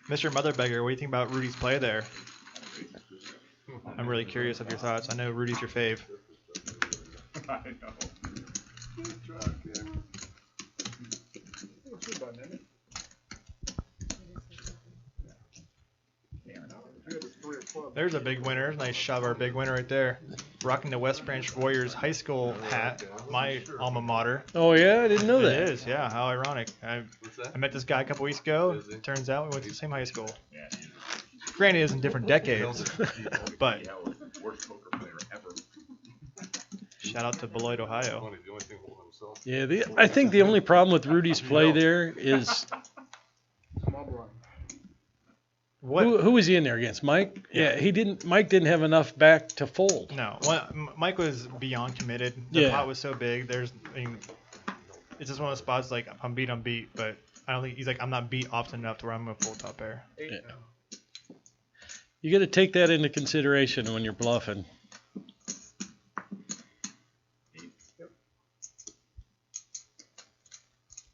Speaker 2: Mr. Motherbeggar, what do you think about Rudy's play there? I'm really curious of your thoughts. I know Rudy's your fave.
Speaker 5: I know.
Speaker 2: There's a big winner. Nice shove, our big winner right there. Rocking the West Branch Warriors high school hat, my alma mater.
Speaker 1: Oh, yeah? I didn't know that.
Speaker 2: It is, yeah. How ironic. I met this guy a couple weeks ago. Turns out we went to the same high school.
Speaker 5: Yeah,
Speaker 2: Granted, it's in different decades, but
Speaker 5: worst poker player ever.
Speaker 2: shout out to Beloit, Ohio.
Speaker 4: Funny, the only thing holding himself.
Speaker 1: Yeah, I think the only problem with Rudy's play there is
Speaker 6: Small blind.
Speaker 2: What?
Speaker 1: Who was he in there against? Mike? Yeah, he didn't. Mike didn't have enough back to fold.
Speaker 2: No. Mike was beyond committed. The
Speaker 1: Yeah.
Speaker 2: pot was so big. It's just one of those spots like I'm beat, but I don't think he's like I'm not beat often enough to where I'm gonna fold top pair.
Speaker 1: Yeah. You got to take that into consideration when you're bluffing.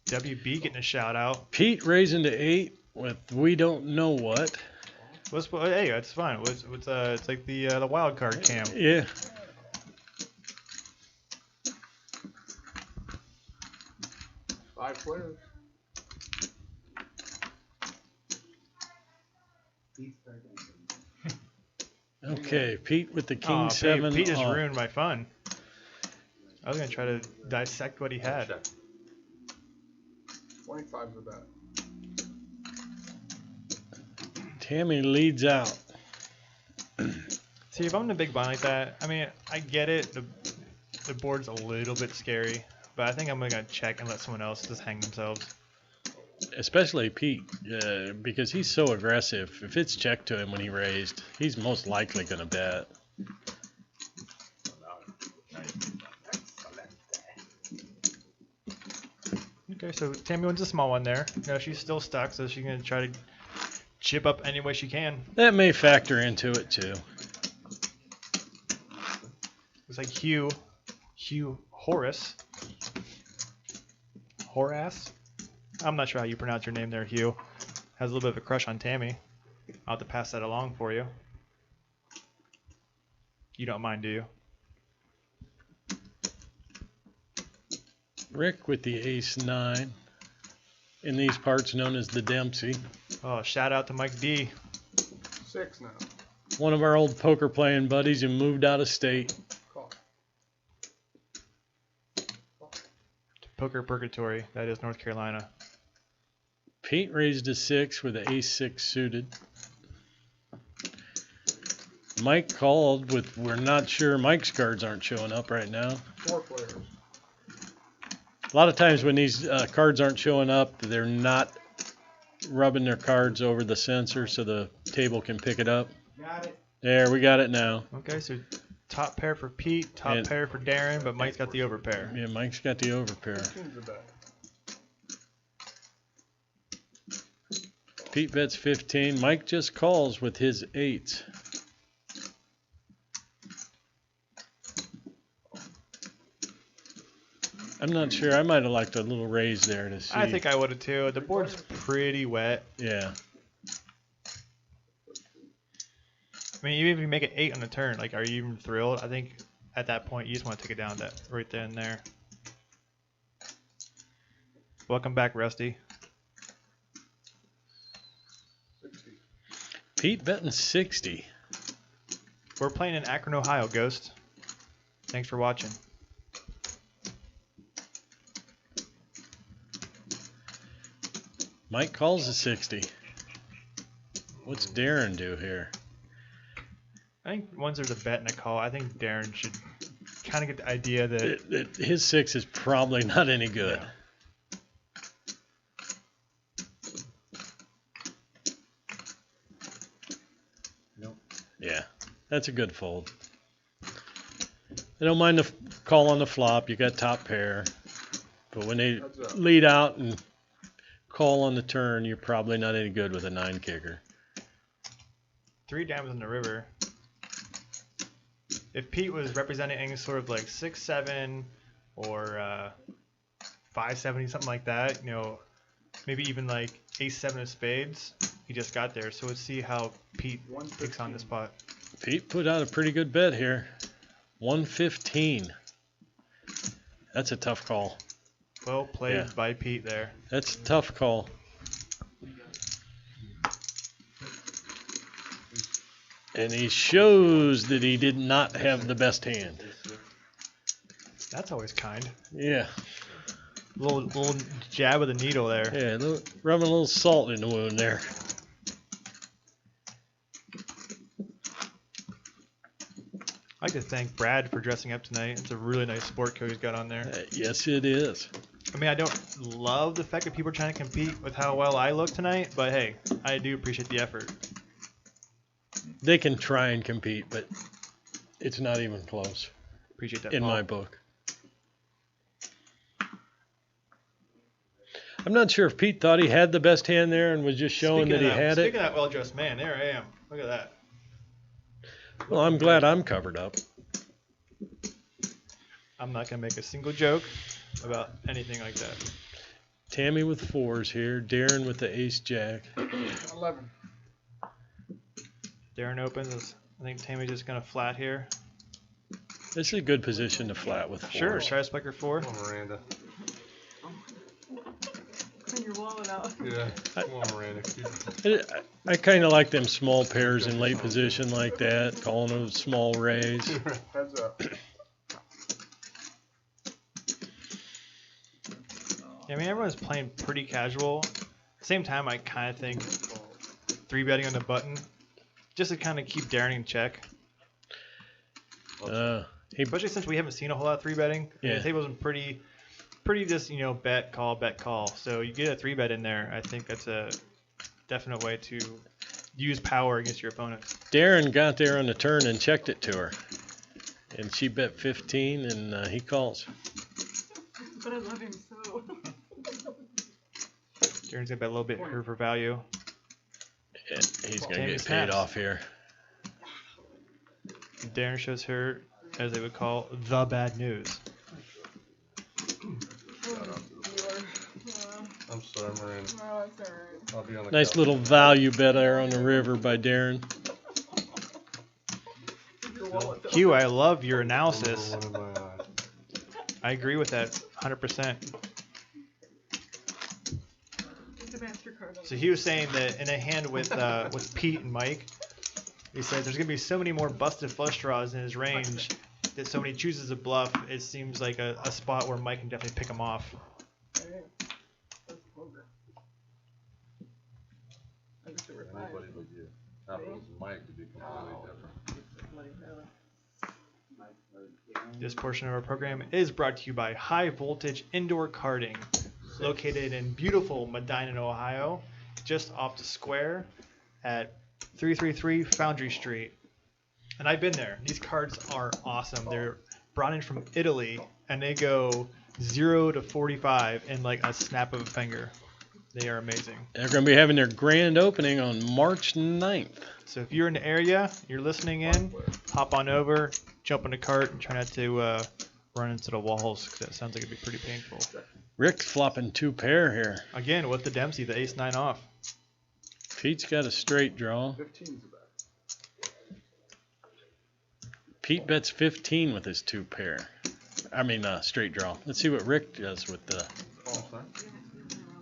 Speaker 2: WB getting a shout out.
Speaker 1: Pete raising to 8 with we don't know what.
Speaker 2: Hey, that's fine. It's like the wild card cam.
Speaker 1: Yeah.
Speaker 6: Five players.
Speaker 1: Okay, Pete with the king
Speaker 2: Aw,
Speaker 1: 7.
Speaker 2: Pete just
Speaker 1: off.
Speaker 2: ruined my fun. I was gonna try to dissect what he had.
Speaker 6: 25's the bet.
Speaker 1: Tammy leads out.
Speaker 2: See, if I'm in a big blind like that, I mean, I get it. The board's a little bit scary, but I think I'm gonna check and let someone else just hang themselves.
Speaker 1: Especially Pete, because he's so aggressive. If it's checked to him when he raised, he's most likely going to bet.
Speaker 2: Okay, so Tammy wins a small one there. She's still stuck, so she's gonna try to chip up any way she can.
Speaker 1: That may factor into it too.
Speaker 2: It's like Hugh Horace. Horace? I'm not sure how you pronounce your name there, Hugh. Has a little bit of a crush on Tammy. I'll have to pass that along for you. You don't mind, do you?
Speaker 1: Rick with the ace 9. In these parts known as the Dempsey.
Speaker 2: Oh, shout out to Mike D.
Speaker 6: 6 now.
Speaker 1: One of our old poker playing buddies who moved out of state.
Speaker 6: Call.
Speaker 2: Poker Purgatory. That is North Carolina.
Speaker 1: Pete raised a 6 with the ace 6 suited. Mike called with we're not sure. Mike's cards aren't showing up right now.
Speaker 6: 4 players.
Speaker 1: A lot of times when these cards aren't showing up, they're not rubbing their cards over the sensor so the table can pick it up.
Speaker 6: Got it.
Speaker 1: There, we got it now.
Speaker 2: Okay, so top pair for Pete, top pair for Darren, but Mike's got the overpair.
Speaker 1: Yeah, Mike's got the overpair.
Speaker 6: 15's the bet.
Speaker 1: Pete bets 15. Mike just calls with his 8s. I'm not sure. I might have liked a little raise there to see.
Speaker 2: I think I would have too. The board's pretty wet.
Speaker 1: Yeah.
Speaker 2: I mean, even if you make it 8 on the turn, like, are you even thrilled? I think at that point you just want to take it down that right there and there. Welcome back, Rusty.
Speaker 6: 60.
Speaker 1: Pete betting 60.
Speaker 2: We're playing in Akron, Ohio, Ghost. Thanks for watching.
Speaker 1: Mike calls a 60. What's Darren do here?
Speaker 2: I think once there's a bet and a call, I think Darren should kind of get the idea that
Speaker 1: His 6 is probably not any good.
Speaker 2: Yeah.
Speaker 1: Yeah, that's a good fold. I don't mind the call on the flop. You got top pair. But when they
Speaker 6: Heads up.
Speaker 1: lead out and call on the turn, you're probably not any good with a 9 kicker.
Speaker 2: 3 diamonds in the river. If Pete was representing any sort of like 6-7 or 5-70, something like that, you know, maybe even like ace-7 of spades, he just got there. So let's see how Pete picks on this spot.
Speaker 1: Pete put out a pretty good bet here. 115. That's a tough call.
Speaker 2: Well played
Speaker 1: Yeah.
Speaker 2: by Pete there.
Speaker 1: That's a tough call. And he shows that he did not have the best hand.
Speaker 2: That's always kind.
Speaker 1: Yeah.
Speaker 2: Little jab of the needle there.
Speaker 1: Yeah, rubbing a little salt in the wound there.
Speaker 2: I'd like to thank Brad for dressing up tonight. It's a really nice sport coat he's got on there.
Speaker 1: Yes, it is.
Speaker 2: I mean, I don't love the fact that people are trying to compete with how well I look tonight, but hey, I do appreciate the effort.
Speaker 1: They can try and compete, but it's not even close
Speaker 2: Appreciate that.
Speaker 1: in
Speaker 2: Paul.
Speaker 1: my book. I'm not sure if Pete thought he had the best hand there and was just showing that he had
Speaker 2: Speaking
Speaker 1: it.
Speaker 2: of that well-dressed man, there I am. Look at that.
Speaker 1: Well, I'm glad I'm covered up.
Speaker 2: I'm not gonna make a single joke about anything like that.
Speaker 1: Tammy with 4s here. Darren with the ace jack.
Speaker 6: 11.
Speaker 2: Darren opens. I think Tammy's just gonna flat here.
Speaker 1: This is a good position to flat with 4s.
Speaker 2: Sure, try to spike her 4.
Speaker 6: Come on, Miranda.
Speaker 3: Clean your wallet out.
Speaker 6: Yeah. Come on, Miranda.
Speaker 1: I kind of like them small pairs in late position like that, calling them small raise.
Speaker 6: Heads up.
Speaker 2: Yeah, I mean, everyone's playing pretty casual. At the same time, I kind of think 3-betting on the button just to kind of keep Darren in check. Especially since we haven't seen a whole lot of 3-betting.
Speaker 1: Yeah.
Speaker 2: The table's been pretty just, bet, call. So you get a 3-bet in there, I think that's a definite way to use power against your opponent.
Speaker 1: Darren got there on the turn and checked it to her. And she bet 15, and he calls.
Speaker 3: But I love him so.
Speaker 2: Darren's gonna bet a little bit here for value.
Speaker 1: And he's going to
Speaker 2: Tammy
Speaker 1: get
Speaker 2: snaps.
Speaker 1: paid off here.
Speaker 2: Darren shows her, as they would call, the bad news.
Speaker 6: I'm sorry, Miranda.
Speaker 3: Oh, it's alright.
Speaker 6: I'll be on the
Speaker 1: Nice
Speaker 6: couch.
Speaker 1: little value bet there on the river by Darren.
Speaker 3: Your wallet though.
Speaker 2: Hugh, I love your analysis.
Speaker 6: Number one in my eyes.
Speaker 2: I agree with that 100%.
Speaker 3: It's a MasterCard.
Speaker 2: So he was saying that in a hand with Pete and Mike, he said there's gonna be so many more busted flush draws in his range that so when he chooses a bluff, it seems like a spot where Mike can definitely pick him off.
Speaker 3: Alright. That's poker. I wish there were 5.
Speaker 6: Anybody but you. That was Mike to be completely different.
Speaker 3: Bloody hell.
Speaker 2: This portion of our program is brought to you by High Voltage Indoor Karting, located in beautiful Medina, Ohio, just off the square at 333 Foundry Street. And I've been there. These cards are awesome. They're brought in from Italy, and they go 0 to 45 in like a snap of a finger. They are amazing.
Speaker 1: They're going to be having their grand opening on March 9th.
Speaker 2: So if you're in the area, you're listening in, hop on over, jump in the cart, and try not to run into the walls, because that sounds like it'd be pretty painful.
Speaker 1: Rick's flopping 2 pair here.
Speaker 2: Again, with the Dempsey, the ace-9 off.
Speaker 1: Pete's got a straight draw.
Speaker 6: 15's the bet.
Speaker 1: Pete bets 15 with his 2 pair. I mean, straight draw. Let's see what Rick does with the
Speaker 6: Call sign.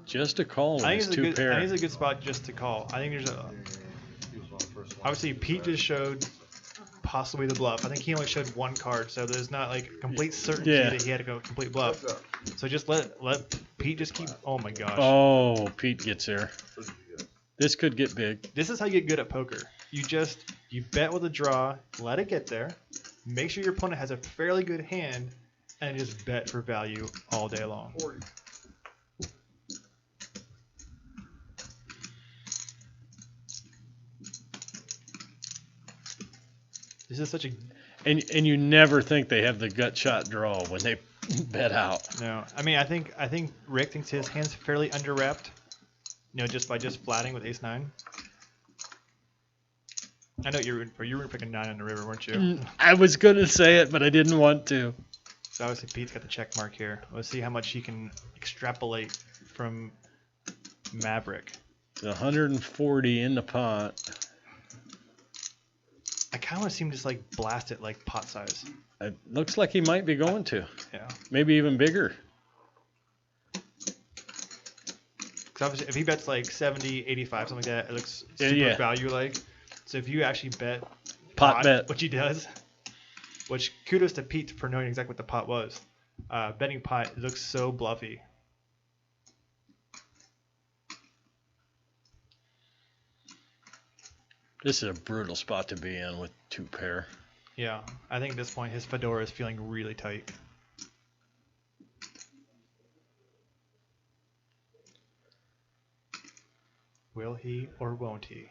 Speaker 1: just a call with
Speaker 2: I
Speaker 1: his
Speaker 2: think
Speaker 1: 2
Speaker 2: it's a
Speaker 1: pair.
Speaker 2: good spot just to call. I think there's a
Speaker 6: He was on the first line.
Speaker 2: obviously Pete just showed possibly the bluff. I think he only showed 1 card, so there's not like complete certainty
Speaker 1: Yeah.
Speaker 2: that he had to go complete bluff.
Speaker 6: Heads up.
Speaker 2: So just let Pete just keep. Oh my gosh,
Speaker 1: Oh, Pete gets there.
Speaker 6: What did you get?
Speaker 1: This could get big.
Speaker 2: this is how you get good at poker. You bet with a draw, let it get there, make sure your opponent has a fairly good hand, and just bet for value all day long.
Speaker 6: 40.
Speaker 2: This is such a
Speaker 1: And you never think they have the gut shot draw when they bet out.
Speaker 2: no. I mean, I think Rick thinks his hand's fairly underwrapped. Just by flatting with ace-9. I know you were picking 9 on the river, weren't you?
Speaker 1: I was going to say it, but I didn't want to.
Speaker 2: So obviously Pete's got the check mark here. Let's see how much he can extrapolate from Maverick.
Speaker 1: 140 in the pot.
Speaker 2: I kind of want to see him just like blast it like pot size.
Speaker 1: It looks like he might be going to.
Speaker 2: Yeah.
Speaker 1: Maybe even bigger.
Speaker 2: Because obviously if he bets like 70, 85, something like that, it looks super
Speaker 1: Yeah.
Speaker 2: value like. So if you actually bet
Speaker 1: Pot bet.
Speaker 2: which he does, which kudos to Pete for knowing exactly what the pot was. Betting pot, it looks so bluffy.
Speaker 1: This is a brutal spot to be in with 2 pair.
Speaker 2: Yeah, I think at this point his fedora is feeling really tight. Will he or won't he?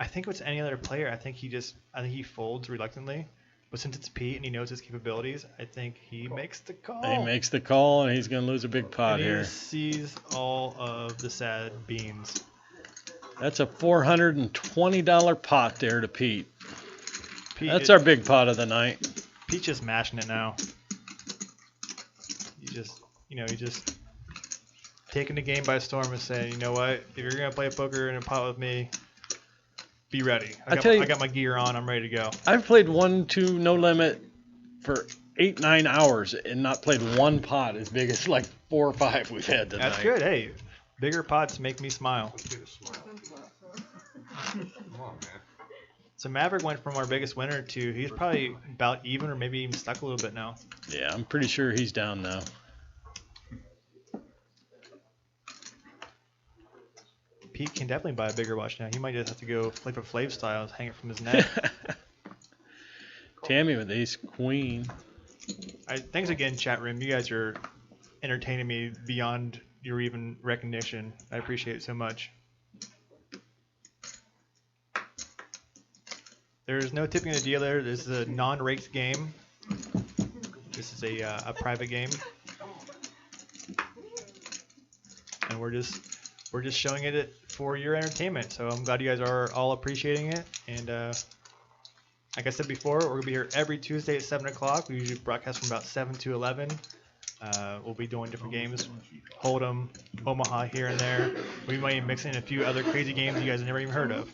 Speaker 2: I think with any other player, I think he folds reluctantly. But since it's Pete and he knows his capabilities, I think he makes the call.
Speaker 1: He makes the call, and he's going to lose a big pot
Speaker 2: and
Speaker 1: here.
Speaker 2: He sees all of the sad beans.
Speaker 1: That's a $420 pot there to Pete. That's
Speaker 2: our
Speaker 1: our big pot of the night.
Speaker 2: Pete's just mashing it now. He's just taking the game by storm and saying, you know what, if you're gonna play poker in a pot with me, be ready. I got my gear on. I'm ready to go.
Speaker 1: I've played 1-2 no limit for 8-9 hours and not played one pot as big as like 4 or 5 we've had tonight.
Speaker 2: That's good. Hey, bigger pots make me smile.
Speaker 6: Let's get a smile. Come on, man.
Speaker 2: So Maverick went from our biggest winner to he's probably about even or maybe even stuck a little bit now.
Speaker 1: Yeah, I'm pretty sure he's down now.
Speaker 2: Pete can definitely buy a bigger watch now. He might just have to go Flavor Flav style, hang it from his neck.
Speaker 1: Tammy with ace queen.
Speaker 2: Thanks again, chat room. You guys are entertaining me beyond your even recognition. I appreciate it so much. There's no tipping of the dealer. This is a non-raked game. This is a private game, and we're just showing it for your entertainment. So I'm glad you guys are all appreciating it. And like I said before, we're gonna be here every Tuesday at 7 o'clock. We usually broadcast from about 7 to 11. We'll be doing different games, Hold'em, Omaha here and there. We might even mix in a few other crazy games you guys have never even heard of.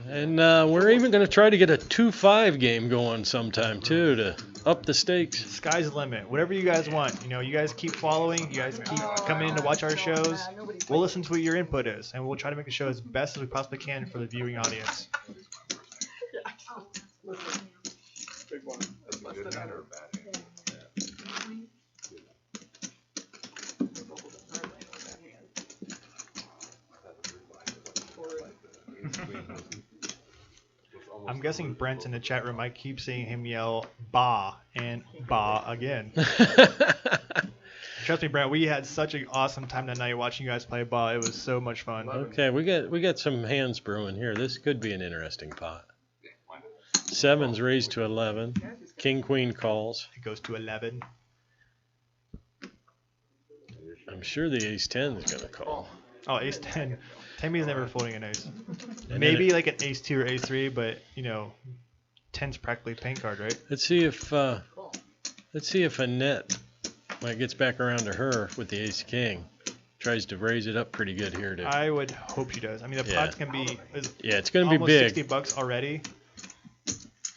Speaker 1: And we're even going to try to get a 2-5 game going sometime too to up the stakes.
Speaker 2: Sky's the limit. Whatever you guys want. You know, you guys keep following. You guys keep coming in to watch our shows. We'll listen to what your input is, and we'll try to make the show as best as we possibly can for the viewing audience.
Speaker 9: Big one.
Speaker 6: That's a good hand or a bad hand?
Speaker 2: I'm guessing Brent in the chat room, I keep seeing him yell "ba" and "ba" again. Trust me, Brent, we had such an awesome time tonight watching you guys play ba. It was so much fun.
Speaker 1: Okay, we got some hands brewing here. This could be an interesting pot. Sevens raised to 11. King queen calls.
Speaker 2: It goes to 11.
Speaker 1: I'm sure the ace 10 is going to call.
Speaker 2: Oh, ace 10. Tammy's never folding an ace.
Speaker 1: And
Speaker 2: Maybe like an ace 2 or ace 3, but you know, 10's practically a paint card, right?
Speaker 1: Let's see if Annette gets back around to her with the ace king. Tries to raise it up pretty good here.
Speaker 2: I would hope she does. I mean, the pot's can be
Speaker 1: it's going to be big.
Speaker 2: $60 already.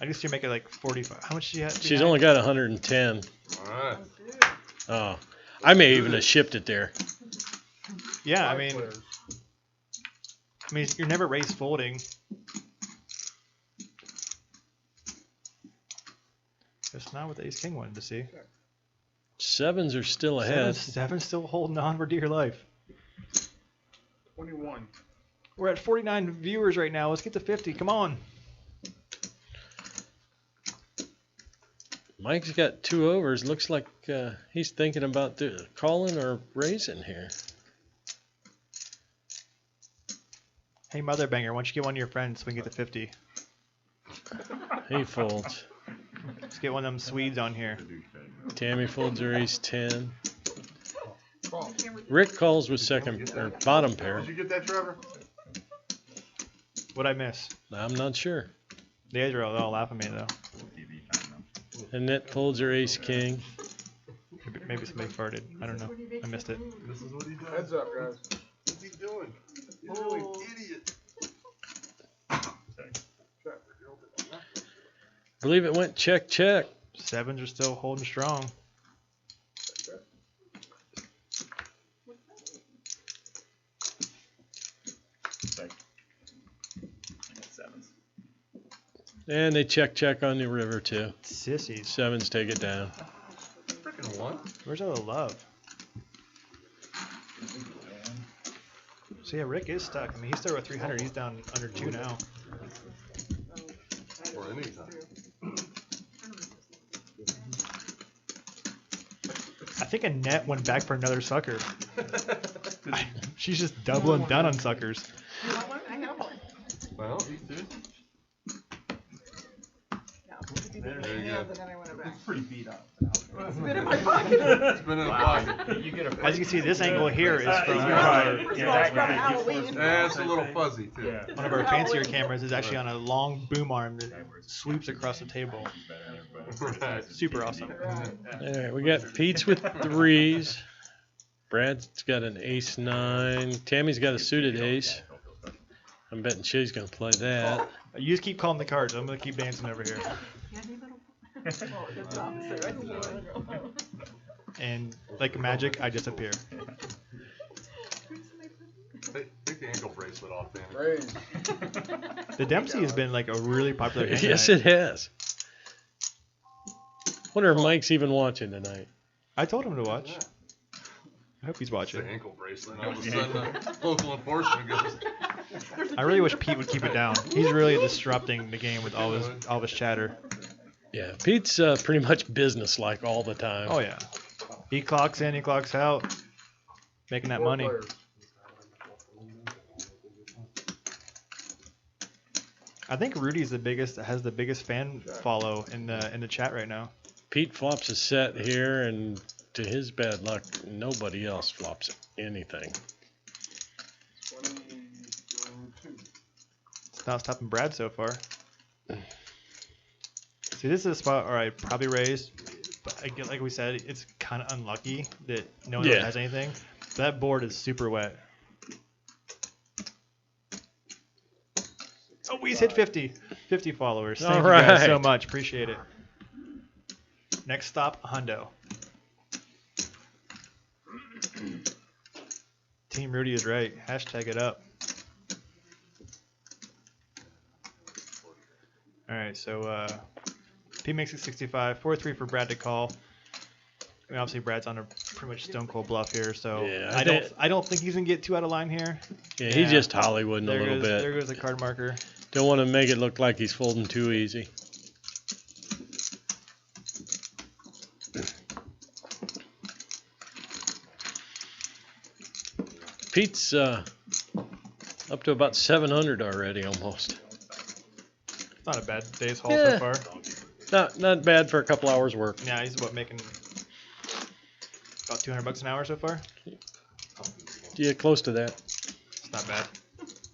Speaker 2: I guess you make it like 45. How much do you have?
Speaker 1: She's only got 110.
Speaker 6: All right.
Speaker 1: Oh, I may even have shipped it there.
Speaker 2: Yeah, I mean, you're never raise folding. That's not what the ace king wanted to see.
Speaker 1: Sevens are still ahead.
Speaker 2: Seven's still holding on for dear life.
Speaker 9: 21.
Speaker 2: We're at 49 viewers right now. Let's get to 50. Come on.
Speaker 1: Mike's got 2 overs. Looks like he's thinking about calling or raising here.
Speaker 2: Hey, Mother Banger, why don't you get one of your friends so we can get to 50?
Speaker 1: He folds.
Speaker 2: Let's get one of them Swedes on here.
Speaker 1: Tammy folds her ace 10. Rick calls with second or bottom pair.
Speaker 6: Did you get that, Trevor?
Speaker 2: What'd I miss?
Speaker 1: I'm not sure.
Speaker 2: The guys are all laughing at me though.
Speaker 1: Annette folds her ace king.
Speaker 2: Maybe somebody farted. I don't know. I missed it.
Speaker 6: This is what he does.
Speaker 9: Heads up, guys.
Speaker 6: What's he doing? He's doing idiot.
Speaker 1: Believe it went check, check.
Speaker 2: Sevens are still holding strong.
Speaker 1: And they check, check on the river too.
Speaker 2: Sissies.
Speaker 1: Sevens take it down.
Speaker 6: Freaking one.
Speaker 2: Where's all the love? So yeah, Rick is stuck. I mean, he's still at 300. He's down under 2 now.
Speaker 6: Or anytime.
Speaker 2: I think Annette went back for another sucker. She's just doubling down on suckers.
Speaker 3: You want one? I have one.
Speaker 6: Well,
Speaker 3: There you go. But then I went it back.
Speaker 9: It's pretty beat up.
Speaker 3: It's been in my pocket.
Speaker 6: it's been in a pocket.
Speaker 2: As you can see, this angle here is from
Speaker 3: Halloween.
Speaker 6: Yeah, it's a little fuzzy too.
Speaker 2: one of our fancier cameras. Is actually on a long boom arm that sweeps across the table. Super awesome.
Speaker 1: All right, we got Pete's with threes. Brad's got an ace-9. Tammy's got a suited ace. I'm betting she's going to play that.
Speaker 2: You just keep calling the cards. I'm going to keep dancing over here.
Speaker 3: Oh, it's the opposite, right?
Speaker 2: And like magic, I disappear.
Speaker 6: Take the ankle bracelet off, Danny.
Speaker 2: The Dempsey has been like a really popular hand
Speaker 1: Yes,
Speaker 2: tonight.
Speaker 1: it has. Wonder if Mike's even watching tonight.
Speaker 2: I told him to watch.
Speaker 6: Yeah.
Speaker 2: I hope he's
Speaker 6: It's
Speaker 2: watching.
Speaker 6: the ankle bracelet. And all of a sudden, local enforcement goes.
Speaker 2: I really wish Pete would keep it down. He's really disrupting the game with all his chatter.
Speaker 1: Yeah, Pete's pretty much business-like all the time.
Speaker 2: Oh yeah. He clocks in, he clocks out, making that money. I think Rudy's has the biggest fan follow in the chat right now.
Speaker 1: Pete flops a set here, and to his bad luck, nobody else flops anything.
Speaker 2: It's not stopping Brad so far. See, this is a spot where I'd probably raise, but again, like we said, it's kind of unlucky that no one else has anything. That board is super wet. Oh, we hit 50 followers. Thank you guys so much. Appreciate it. Next stop, Hundo. Team Rudy is right. Hashtag it up. All right, so P makes it 65. 4-3 for Brad to call. I mean, obviously Brad's on a pretty much stone cold bluff here, so
Speaker 1: Yeah,
Speaker 2: I don't think he's gonna get too out of line here.
Speaker 1: Yeah, he's just Hollywooding a little bit.
Speaker 2: There goes the card marker.
Speaker 1: Don't want to make it look like he's folding too easy. Pete's up to about 700 already, almost.
Speaker 2: Not a bad day's haul so far.
Speaker 1: Not bad for a couple hours work.
Speaker 2: Yeah, he's making about $200 an hour so far.
Speaker 1: Yeah, close to that.
Speaker 2: It's not bad.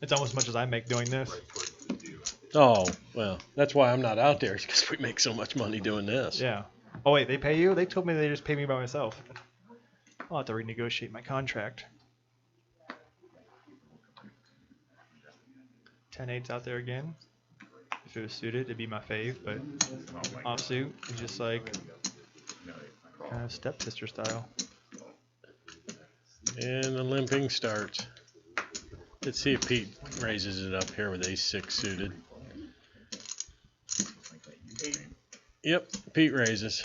Speaker 2: It's almost as much as I make doing this.
Speaker 1: Oh, well, that's why I'm not out there, because we make so much money doing this.
Speaker 2: Yeah. Oh wait, they pay you? They told me they just pay me by myself. I'll have to renegotiate my contract. 10-8's out there again. If it was suited, it'd be my fave, but offsuit is just like kind of stepsister style.
Speaker 1: And the limping starts. Let's see if Pete raises it up here with ace-6 suited. Yep, Pete raises.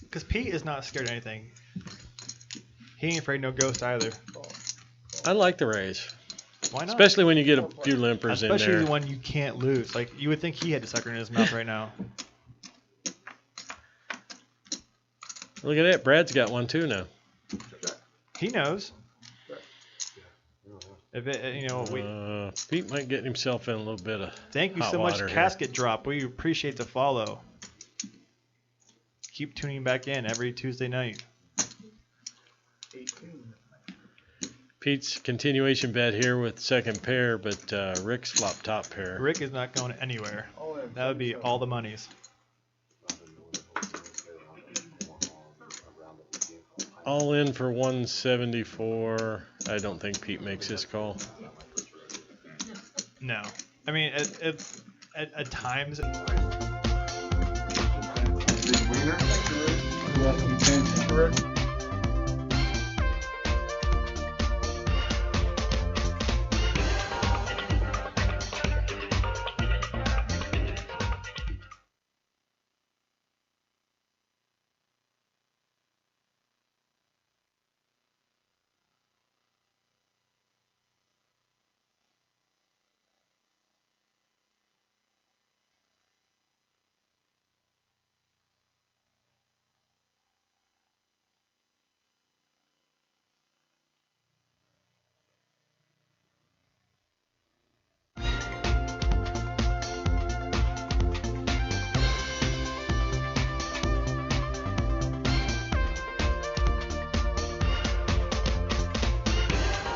Speaker 2: Because Pete is not scared of anything. He ain't afraid no ghost either.
Speaker 1: I like the raise.
Speaker 2: Why not?
Speaker 1: Especially when you get a few limpers in there.
Speaker 2: Especially the one you can't lose. Like, you would think he had the sucker in his mouth right now.
Speaker 1: Look at that. Brad's got one too now.
Speaker 2: He knows. If it,
Speaker 1: Pete might get himself in a little bit of
Speaker 2: thank you
Speaker 1: hot
Speaker 2: so much,
Speaker 1: water
Speaker 2: Casket Drop. We appreciate the follow. Keep tuning back in every Tuesday night.
Speaker 1: Pete's continuation bet here with second pair, but Rick's flop top pair.
Speaker 2: Rick is not going anywhere. That would be all the monies.
Speaker 1: All in for 174. I don't think Pete makes this call.
Speaker 2: No. I mean, at times.
Speaker 6: Wiener?